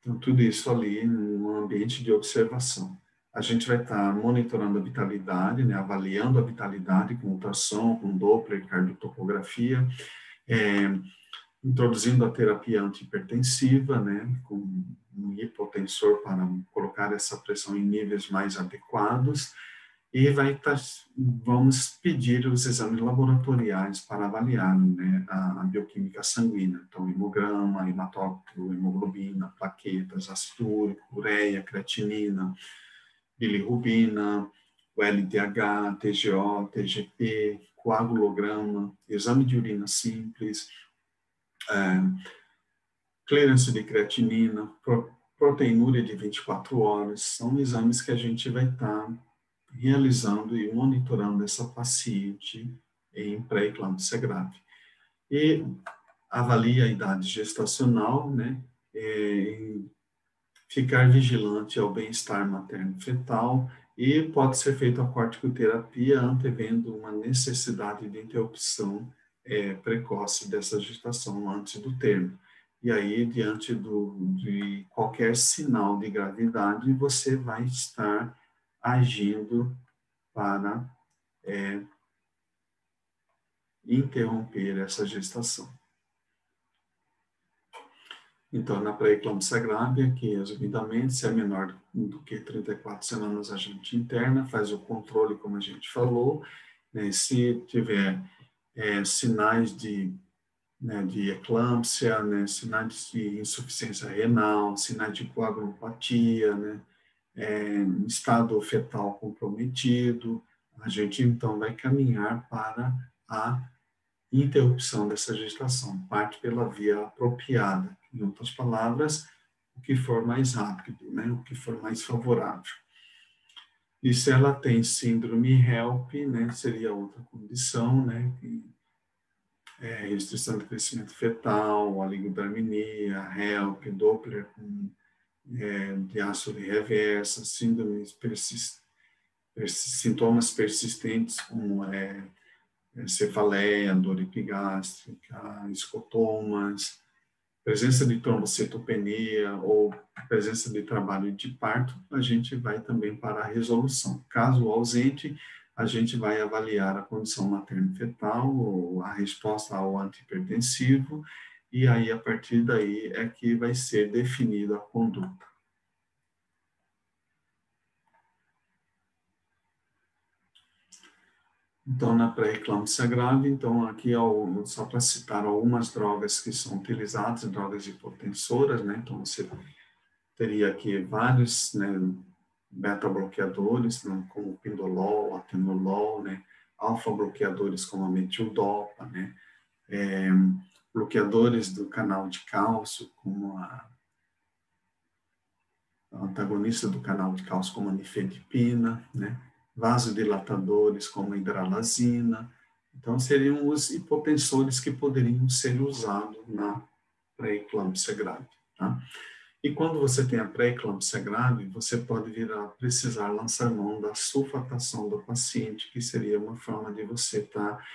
Então, tudo isso ali num ambiente de observação. A gente vai estar monitorando a vitalidade, né, avaliando a vitalidade com ultrassom, com Doppler, cardiotopografia, introduzindo a terapia antihipertensiva, né, com um hipotensor para colocar essa pressão em níveis mais adequados, e vamos pedir os exames laboratoriais para avaliar, né, a bioquímica sanguínea, então hemograma, hematócrito, hemoglobina, plaquetas, ácido úrico, ureia, creatinina, bilirrubina, o LDH, TGO, TGP, coagulograma, exame de urina simples, clearance de creatinina, proteinúria de 24 horas, são exames que a gente vai estar realizando e monitorando essa paciente em pré-eclâmpsia grave. E avalia a idade gestacional, né, ficar vigilante ao bem-estar materno-fetal e pode ser feita a corticoterapia antevendo uma necessidade de interrupção precoce dessa gestação antes do termo. E aí, diante de qualquer sinal de gravidade, você vai estar agindo para interromper essa gestação. Então, na pré-eclâmpsia grave, aqui, resumidamente, se é menor do que 34 semanas, a gente interna, faz o controle, como a gente falou, né, se tiver sinais de eclâmpsia, né, sinais de insuficiência renal, sinais de coagulopatia, né, estado fetal comprometido, a gente então vai caminhar para a interrupção dessa gestação, parte pela via apropriada. Em outras palavras, o que for mais rápido, né, o que for mais favorável. E se ela tem síndrome HELP, né, seria outra condição, né, restrição de crescimento fetal, oligodarminia, HELP, Doppler com diástole reversa, sintomas persistentes como cefaleia, dor epigástrica, escotomas, presença de trombocitopenia ou presença de trabalho de parto, a gente vai também para a resolução. Caso ausente, a gente vai avaliar a condição materno-fetal ou a resposta ao antihipertensivo, e aí, a partir daí, é que vai ser definida a conduta. Então, na pré-eclâmpsia grave, então aqui só para citar algumas drogas que são utilizadas, drogas hipotensoras, né? Então, você teria aqui vários, né, beta-bloqueadores, né, como o pindolol, atenolol, né? Alfa-bloqueadores como a metildopa, né? Bloqueadores do canal de cálcio, como a antagonista do canal de cálcio, como a nifedipina, né? Vasodilatadores como a hidralazina. Então, seriam os hipotensores que poderiam ser usados na pré-eclâmpsia grave. Tá? E quando você tem a pré-eclâmpsia grave, você pode vir a precisar lançar mão da sulfatação do paciente, que seria uma forma de você estar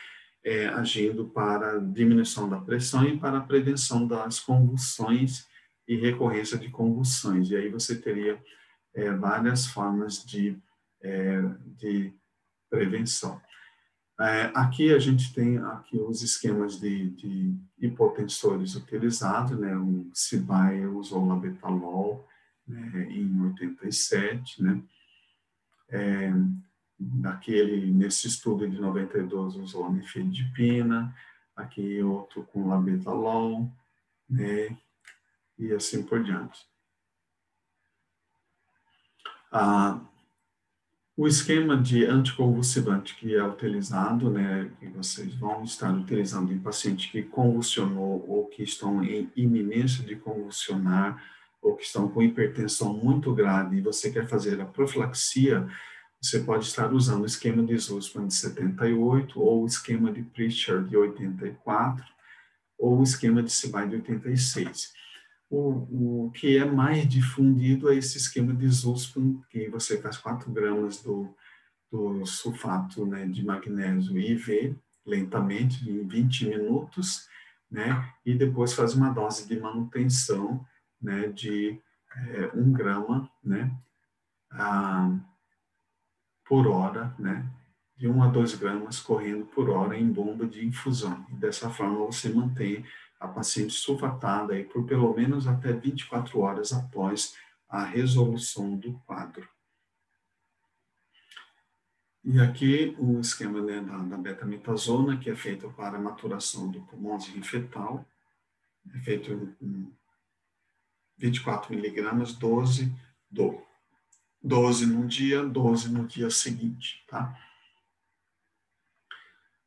agindo para diminuição da pressão e para a prevenção das convulsões e recorrência de convulsões. E aí você teria várias formas de prevenção. Aqui a gente tem aqui os esquemas de hipotensores utilizados, né? O Cibaia usou o labetalol, né, em 87, né? Nesse estudo de 92 usou a nifedipina, aqui outro com labetalol, né? E assim por diante. O esquema de anticonvulsivante que é utilizado, né, que vocês vão estar utilizando em pacientes que convulsionou ou que estão em iminência de convulsionar ou que estão com hipertensão muito grave e você quer fazer a profilaxia, você pode estar usando o esquema de Zussman de 78 ou o esquema de Pritchard de 84 ou o esquema de Cibaia de 86. O que é mais difundido é esse esquema de Zussman, que você faz 4 gramas do sulfato, né, de magnésio IV, lentamente, em 20 minutos, né, e depois faz uma dose de manutenção, né, de 1 grama, né, por hora, né, de 1 a 2 gramas correndo por hora em bomba de infusão. E dessa forma você mantém a paciente sulfatada aí por pelo menos até 24 horas após a resolução do quadro. E aqui o esquema, né, da betametasona, que é feito para a maturação do pulmãozinho fetal, é feito em 24 miligramas, 12 num dia, 12 no dia seguinte, tá?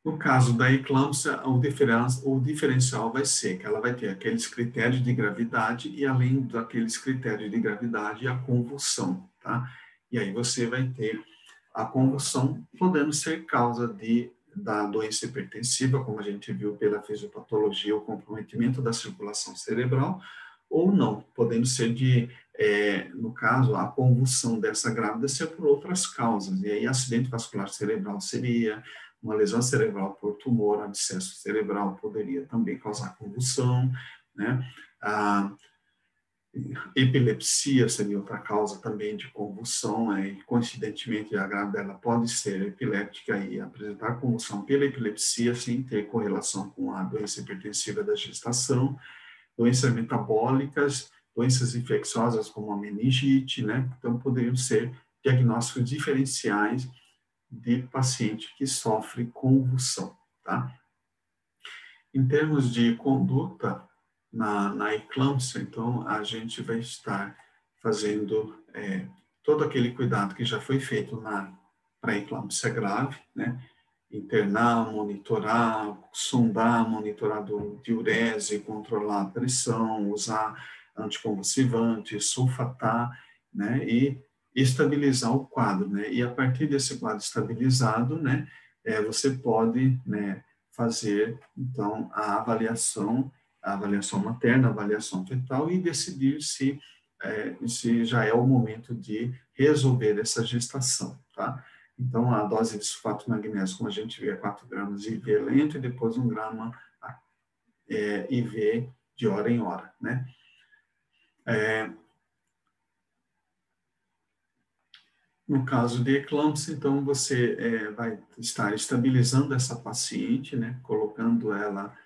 No caso da eclâmpsia, o diferencial vai ser que ela vai ter aqueles critérios de gravidade e, além daqueles critérios de gravidade, a convulsão, tá? E aí você vai ter a convulsão podendo ser causa da doença hipertensiva, como a gente viu pela fisiopatologia, o comprometimento da circulação cerebral, ou não, podendo ser no caso, a convulsão dessa grávida ser por outras causas, e aí acidente vascular cerebral seria, uma lesão cerebral por tumor, abscesso cerebral poderia também causar convulsão, né? A epilepsia seria outra causa também de convulsão, e coincidentemente a grávida ela pode ser epiléptica e apresentar convulsão pela epilepsia sem ter correlação com a doença hipertensiva da gestação, doenças metabólicas, doenças infecciosas como a meningite, né? Então poderiam ser diagnósticos diferenciais de paciente que sofre convulsão, tá? Em termos de conduta, na eclâmpsia, então, a gente vai estar fazendo todo aquele cuidado que já foi feito para a eclâmpsia grave, né? Internar, monitorar, sondar, monitorar do diurese, controlar a pressão, usar anticonvulsivante, sulfatar, né? E estabilizar o quadro, né? E a partir desse quadro estabilizado, né? Você pode, né, fazer, então, a avaliação materna, a avaliação fetal e decidir se já é o momento de resolver essa gestação, tá? Então, a dose de sulfato de magnésio, como a gente vê, é 4 gramas IV lento e depois 1 grama IV de hora em hora, né? No caso de eclâmpsia, então, você vai estar estabilizando essa paciente, né? Colocando ela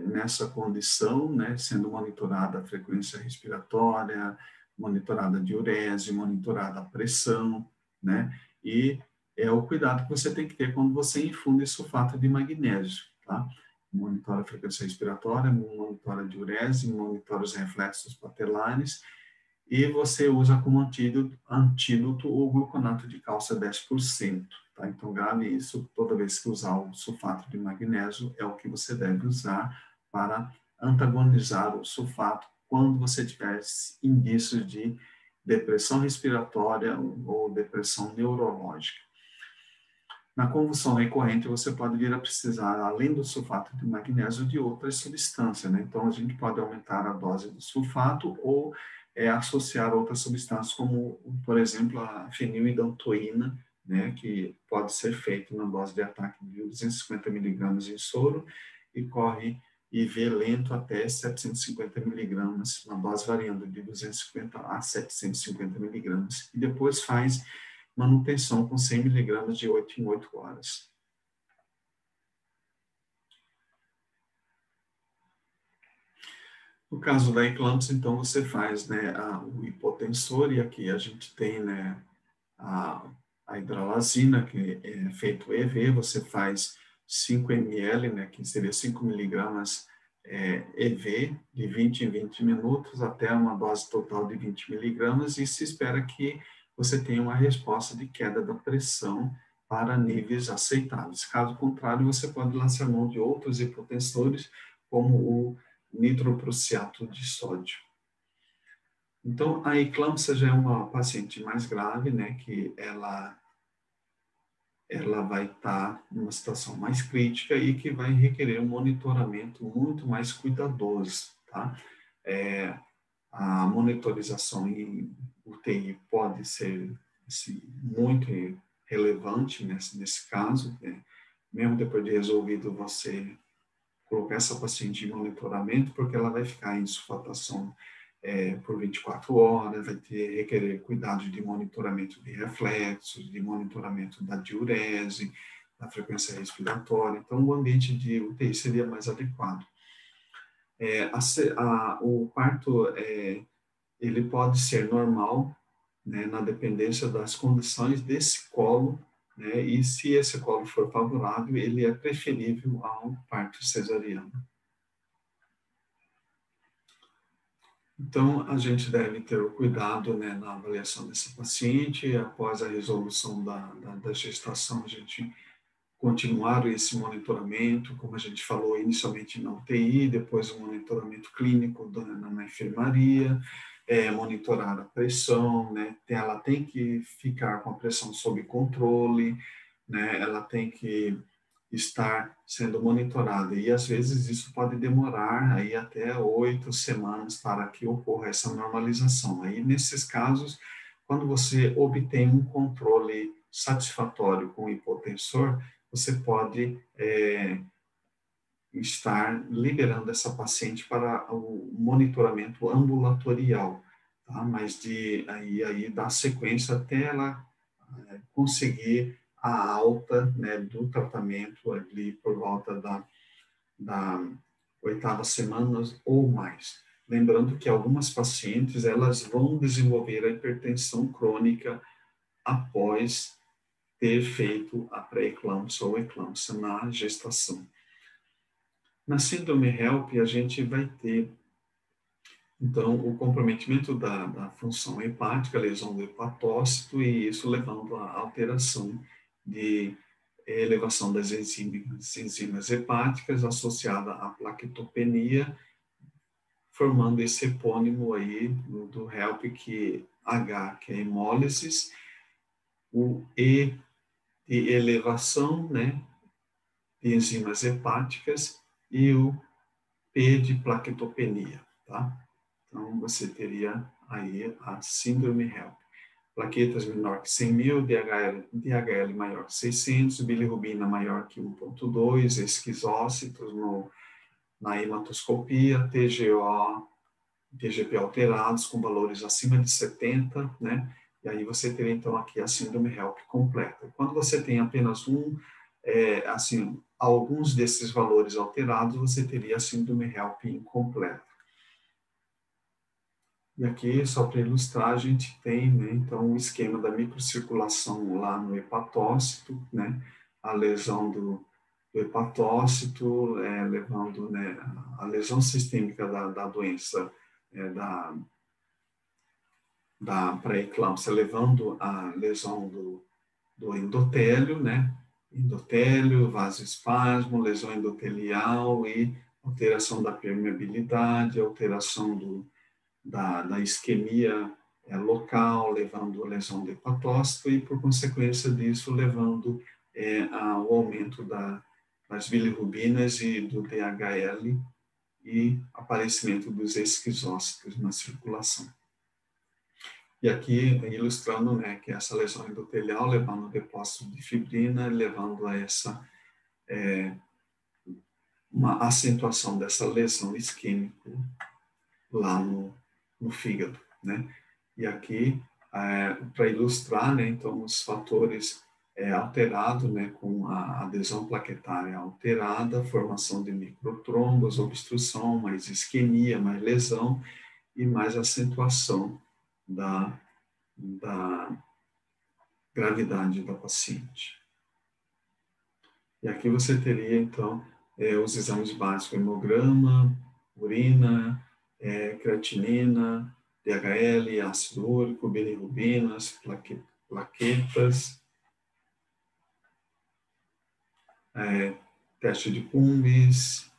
nessa condição, né? Sendo monitorada a frequência respiratória, monitorada a diurese, monitorada a pressão, né? E é o cuidado que você tem que ter quando você infunde sulfato de magnésio, tá? Monitora a frequência respiratória, monitora a diurese, monitora os reflexos patelares e você usa como antídoto o gluconato de cálcio a 10%, tá? Então, grave isso, toda vez que usar o sulfato de magnésio, é o que você deve usar para antagonizar o sulfato quando você tiver indícios de depressão respiratória ou depressão neurológica. Na convulsão recorrente, você pode vir a precisar, além do sulfato de magnésio, de outras substâncias, né? Então, a gente pode aumentar a dose do sulfato ou associar outras substâncias, como, por exemplo, a fenilalidatoína, né? Que pode ser feito na dose de ataque de 250 miligramas em soro e corre IV lento até 750 miligramas, na dose variando de 250 a 750 miligramas. E depois faz manutenção com 100 miligramas de 8 em 8 horas. No caso da eclâmpsia, então, você faz, né, o hipotensor, e aqui a gente tem, né, a hidralazina, que é feito EV, você faz 5 ml, né, que seria 5 miligramas EV, de 20 em 20 minutos, até uma dose total de 20 miligramas, e se espera que você tenha uma resposta de queda da pressão para níveis aceitáveis. Caso contrário, você pode lançar mão de outros hipotensores, como o nitroprussiato de sódio. Então, a eclâmpsia já é uma paciente mais grave, né, que ela vai estar numa situação mais crítica e que vai requerer um monitoramento muito mais cuidadoso, tá? A monitorização em UTI pode ser assim, muito relevante nesse caso, né? Mesmo depois de resolvido você colocar essa paciente em monitoramento, porque ela vai ficar em sulfatação por 24 horas, vai requerer cuidados de monitoramento de reflexos, de monitoramento da diurese, da frequência respiratória. Então, o ambiente de UTI seria mais adequado. O parto, ele pode ser normal, né, na dependência das condições desse colo, né, e se esse colo for favorável, ele é preferível ao parto cesariano. Então, a gente deve ter o cuidado, né, na avaliação desse paciente. Após a resolução da gestação, a gente continuar esse monitoramento, como a gente falou inicialmente na UTI, depois o monitoramento clínico na enfermaria, monitorar a pressão, né? Ela tem que ficar com a pressão sob controle, né? Ela tem que estar sendo monitorada e às vezes isso pode demorar aí até 8 semanas para que ocorra essa normalização. Aí nesses casos, quando você obtém um controle satisfatório com o hipotensor, você pode estar liberando essa paciente para o monitoramento ambulatorial, tá? Mas aí dá sequência até ela conseguir a alta, né, do tratamento ali por volta da 8ª semana ou mais. Lembrando que algumas pacientes, elas vão desenvolver a hipertensão crônica após ter feito a pré-eclâmpsia ou eclâmpsia na gestação. Na síndrome HELP, a gente vai ter, então, o comprometimento da função hepática, lesão do hepatócito, e isso levando à alteração de elevação das enzimas hepáticas associada à plaquetopenia, formando esse epônimo aí do HELP, que H, que é hemólisis, o E de elevação, né, de enzimas hepáticas, e o P de plaquetopenia, tá? Então, você teria aí a síndrome HELP. Plaquetas menor que 100.000, DHL maior que 600, bilirrubina maior que 1,2, esquizócitos na hematoscopia, TGP alterados com valores acima de 70, né? E aí você teria, então, aqui a síndrome HELP completa. Quando você tem apenas alguns desses valores alterados, você teria a síndrome HELP incompleta. E aqui, só para ilustrar, a gente tem, né, então, o esquema da microcirculação lá no hepatócito, né, a lesão do hepatócito, levando, né, a lesão sistêmica da doença, da pré-eclâmpsia, levando a lesão do endotélio, né, endotélio, vasoespasmo, lesão endotelial e alteração da permeabilidade, alteração da isquemia local, levando a lesão do hepatócito e, por consequência disso, levando ao aumento das bilirrubinas e do DHL e aparecimento dos esquizócitos na circulação. E aqui, ilustrando, né, que essa lesão endotelial levando ao depósito de fibrina, levando a uma acentuação dessa lesão isquêmica lá no fígado, né? E aqui, para ilustrar, né, então, os fatores alterados, né, com a adesão plaquetária alterada, formação de microtrombos, obstrução, mais isquemia, mais lesão e mais acentuação da gravidade da paciente. E aqui você teria, então, os exames básicos, hemograma, urina, creatinina, DHL, ácido úrico, bilirrubinas, plaquetas, teste de Cumbis,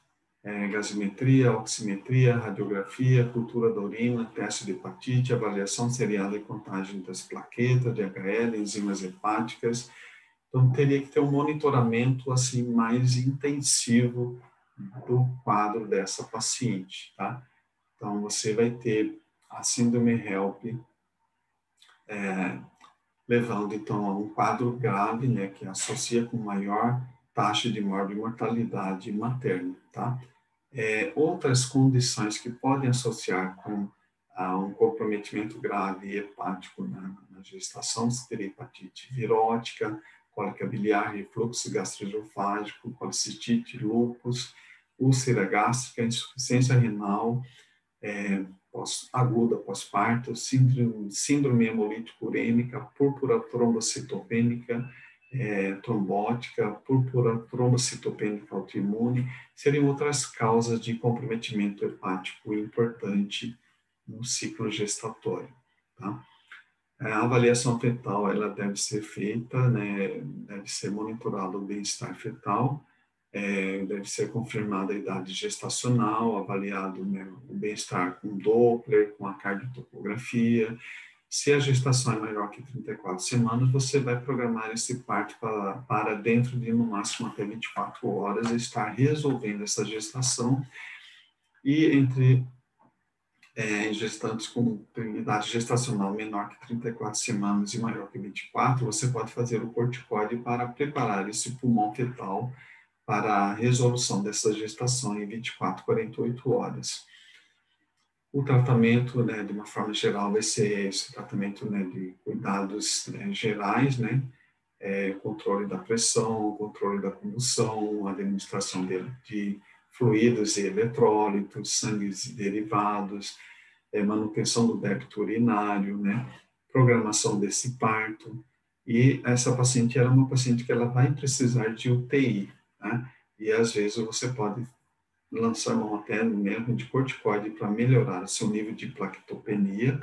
gasometria, oximetria, radiografia, cultura da urina, teste de hepatite, avaliação seriada e contagem das plaquetas, DHL, enzimas hepáticas. Então, teria que ter um monitoramento assim mais intensivo do quadro dessa paciente, tá? Então, você vai ter a síndrome HELP levando, então, a um quadro grave, né, que associa com maior taxa de mortalidade materna, tá? Outras condições que podem associar com um comprometimento grave hepático na gestação, você teria hepatite virótica, cólica biliar, refluxo gastroesofágico, policistite, lúpus, úlcera gástrica, insuficiência renal, aguda pós-parto, síndrome hemolítica urêmica, púrpura trombocitopênica, trombótica, púrpura trombocitopênica autoimune, seriam outras causas de comprometimento hepático importante no ciclo gestatório. Tá? A avaliação fetal ela deve ser feita, né, deve ser monitorado o bem-estar fetal, deve ser confirmada a idade gestacional, avaliado, né, o bem-estar com Doppler, com a cardiotocografia. Se a gestação é maior que 34 semanas, você vai programar esse parto para dentro de, no máximo, até 24 horas, estar resolvendo essa gestação. E entre gestantes com idade gestacional menor que 34 semanas e maior que 24, você pode fazer o corticoide para preparar esse pulmão fetal para a resolução dessa gestação em 24, 48 horas. O tratamento, né, de uma forma geral, vai ser esse tratamento, né, de cuidados, né, gerais, né, controle da pressão, controle da condução, administração de fluidos e eletrólitos, sangues e derivados, manutenção do débito urinário, né, programação desse parto. E essa paciente era uma paciente que ela vai precisar de UTI, né, e às vezes você pode lançar mão até mesmo de corticoide para melhorar seu nível de plaquetopenia,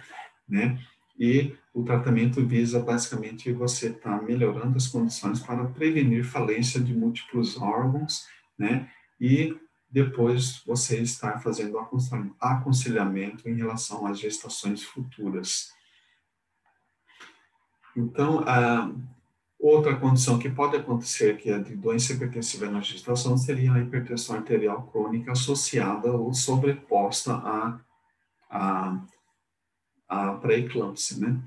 né, e o tratamento visa basicamente você estar melhorando as condições para prevenir falência de múltiplos órgãos, né, e depois você estar fazendo aconselhamento em relação às gestações futuras. Então, outra condição que pode acontecer, que é de doença hipertensiva na gestação, seria a hipertensão arterial crônica associada ou sobreposta à pré-eclâmpsia, né?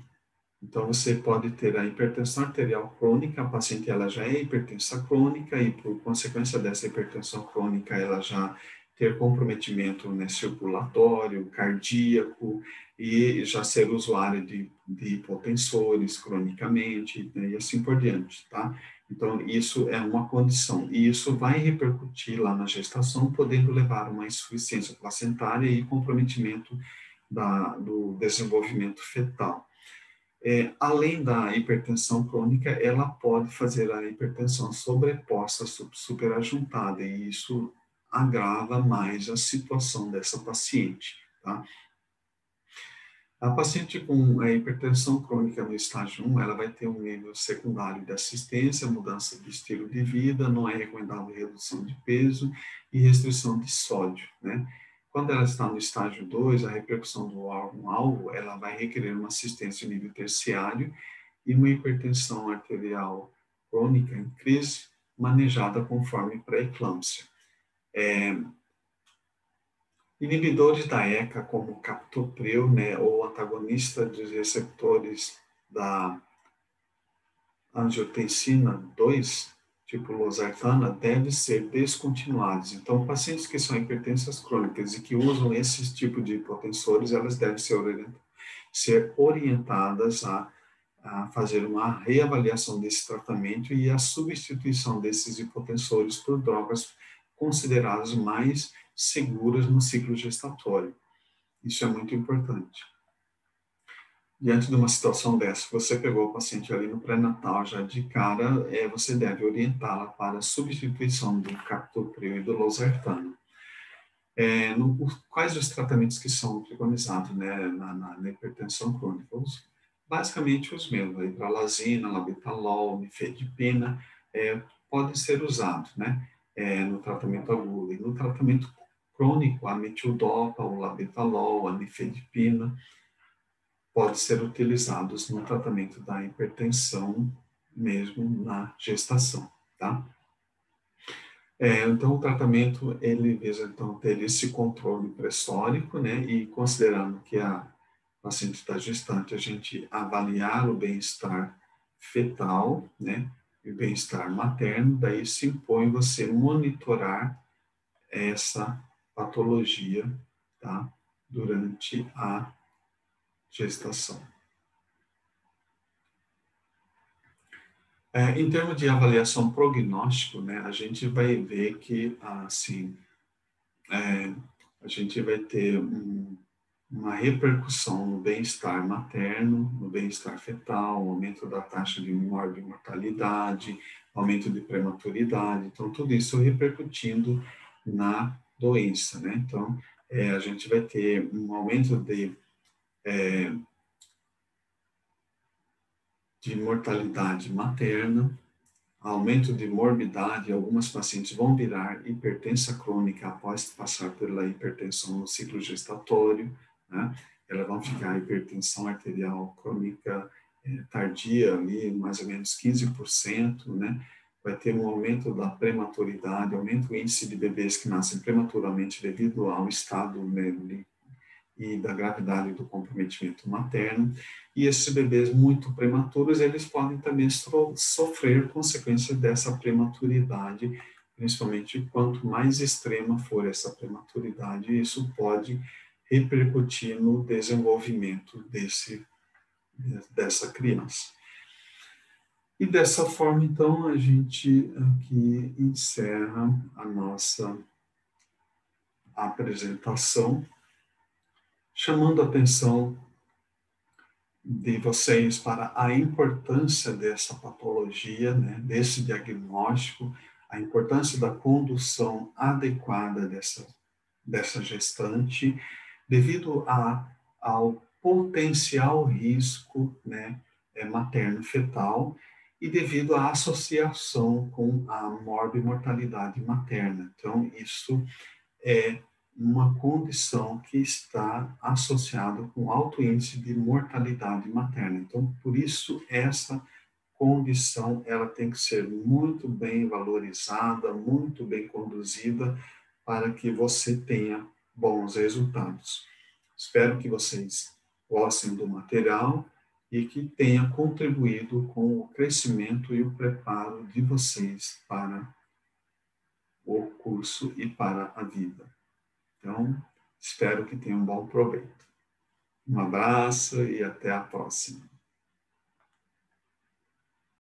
Então, você pode ter a hipertensão arterial crônica, a paciente ela já é hipertensa crônica e, por consequência dessa hipertensão crônica, ela já ter comprometimento, né, circulatório, cardíaco e já ser usuária de hipotensores cronicamente, né, e assim por diante, tá? Então, isso é uma condição e isso vai repercutir lá na gestação, podendo levar a uma insuficiência placentária e comprometimento do desenvolvimento fetal. Além da hipertensão crônica, ela pode fazer a hipertensão sobreposta, superajuntada, e isso agrava mais a situação dessa paciente, tá? A paciente com a hipertensão crônica no estágio 1, ela vai ter um nível secundário de assistência, mudança de estilo de vida, não é recomendável redução de peso e restrição de sódio, né? Quando ela está no estágio 2, a repercussão do órgão-alvo, ela vai requerer uma assistência em nível terciário e uma hipertensão arterial crônica em crise, manejada conforme pré-eclâmpsia. Inibidores da ECA, como captopril, né, ou antagonista dos receptores da angiotensina 2, tipo losartana, devem ser descontinuados. Então, pacientes que são hipertensas crônicas e que usam esses tipos de hipotensores, elas devem ser orientadas a fazer uma reavaliação desse tratamento e a substituição desses hipotensores por drogas consideradas mais seguras no ciclo gestatório. Isso é muito importante. Diante de uma situação dessa, você pegou o paciente ali no pré-natal, já de cara, você deve orientá-la para a substituição do captopril e do losartano. Quais os tratamentos que são preconizados, né, na hipertensão crônica? Basicamente os mesmos, a hidralazina, labetalol, nifedipina, podem ser usados, né, no tratamento agudo. E no tratamento crônico, a metildopa, o labetalol, a nifedipina, podem ser utilizados no tratamento da hipertensão mesmo na gestação, tá? Então, o tratamento, ele visa, então, ter esse controle pressórico, né, e considerando que a paciente está gestante, a gente avaliar o bem-estar fetal, né, e o bem-estar materno, daí se impõe você monitorar essa patologia, tá, durante a gestação. Em termos de avaliação prognóstico, né, a gente vai ver que, assim, a gente vai ter uma repercussão no bem-estar materno, no bem-estar fetal, aumento da taxa de morbimortalidade, aumento de prematuridade, então tudo isso repercutindo na doença, né? Então, a gente vai ter um aumento de mortalidade materna, aumento de morbidade, algumas pacientes vão virar hipertensa crônica após passar pela hipertensão no ciclo gestatório, né? Elas vão ficar hipertensão arterial crônica tardia, ali, mais ou menos 15%, né? Vai ter um aumento da prematuridade, aumento do índice de bebês que nascem prematuramente devido ao estado, né, e da gravidade do comprometimento materno. E esses bebês muito prematuros, eles podem também sofrer consequências dessa prematuridade, principalmente quanto mais extrema for essa prematuridade, isso pode repercutir no desenvolvimento dessa criança. E dessa forma, então, a gente aqui encerra a nossa apresentação, chamando a atenção de vocês para a importância dessa patologia, né, desse diagnóstico, a importância da condução adequada dessa gestante, devido ao potencial risco, né, materno-fetal e devido à associação com a morbimortalidade materna. Então, isso é uma condição que está associada com alto índice de mortalidade materna. Então, por isso, essa condição ela tem que ser muito bem valorizada, muito bem conduzida, para que você tenha bons resultados. Espero que vocês gostem do material e que tenha contribuído com o crescimento e o preparo de vocês para o curso e para a vida. Então, espero que tenham um bom proveito. Um abraço e até a próxima.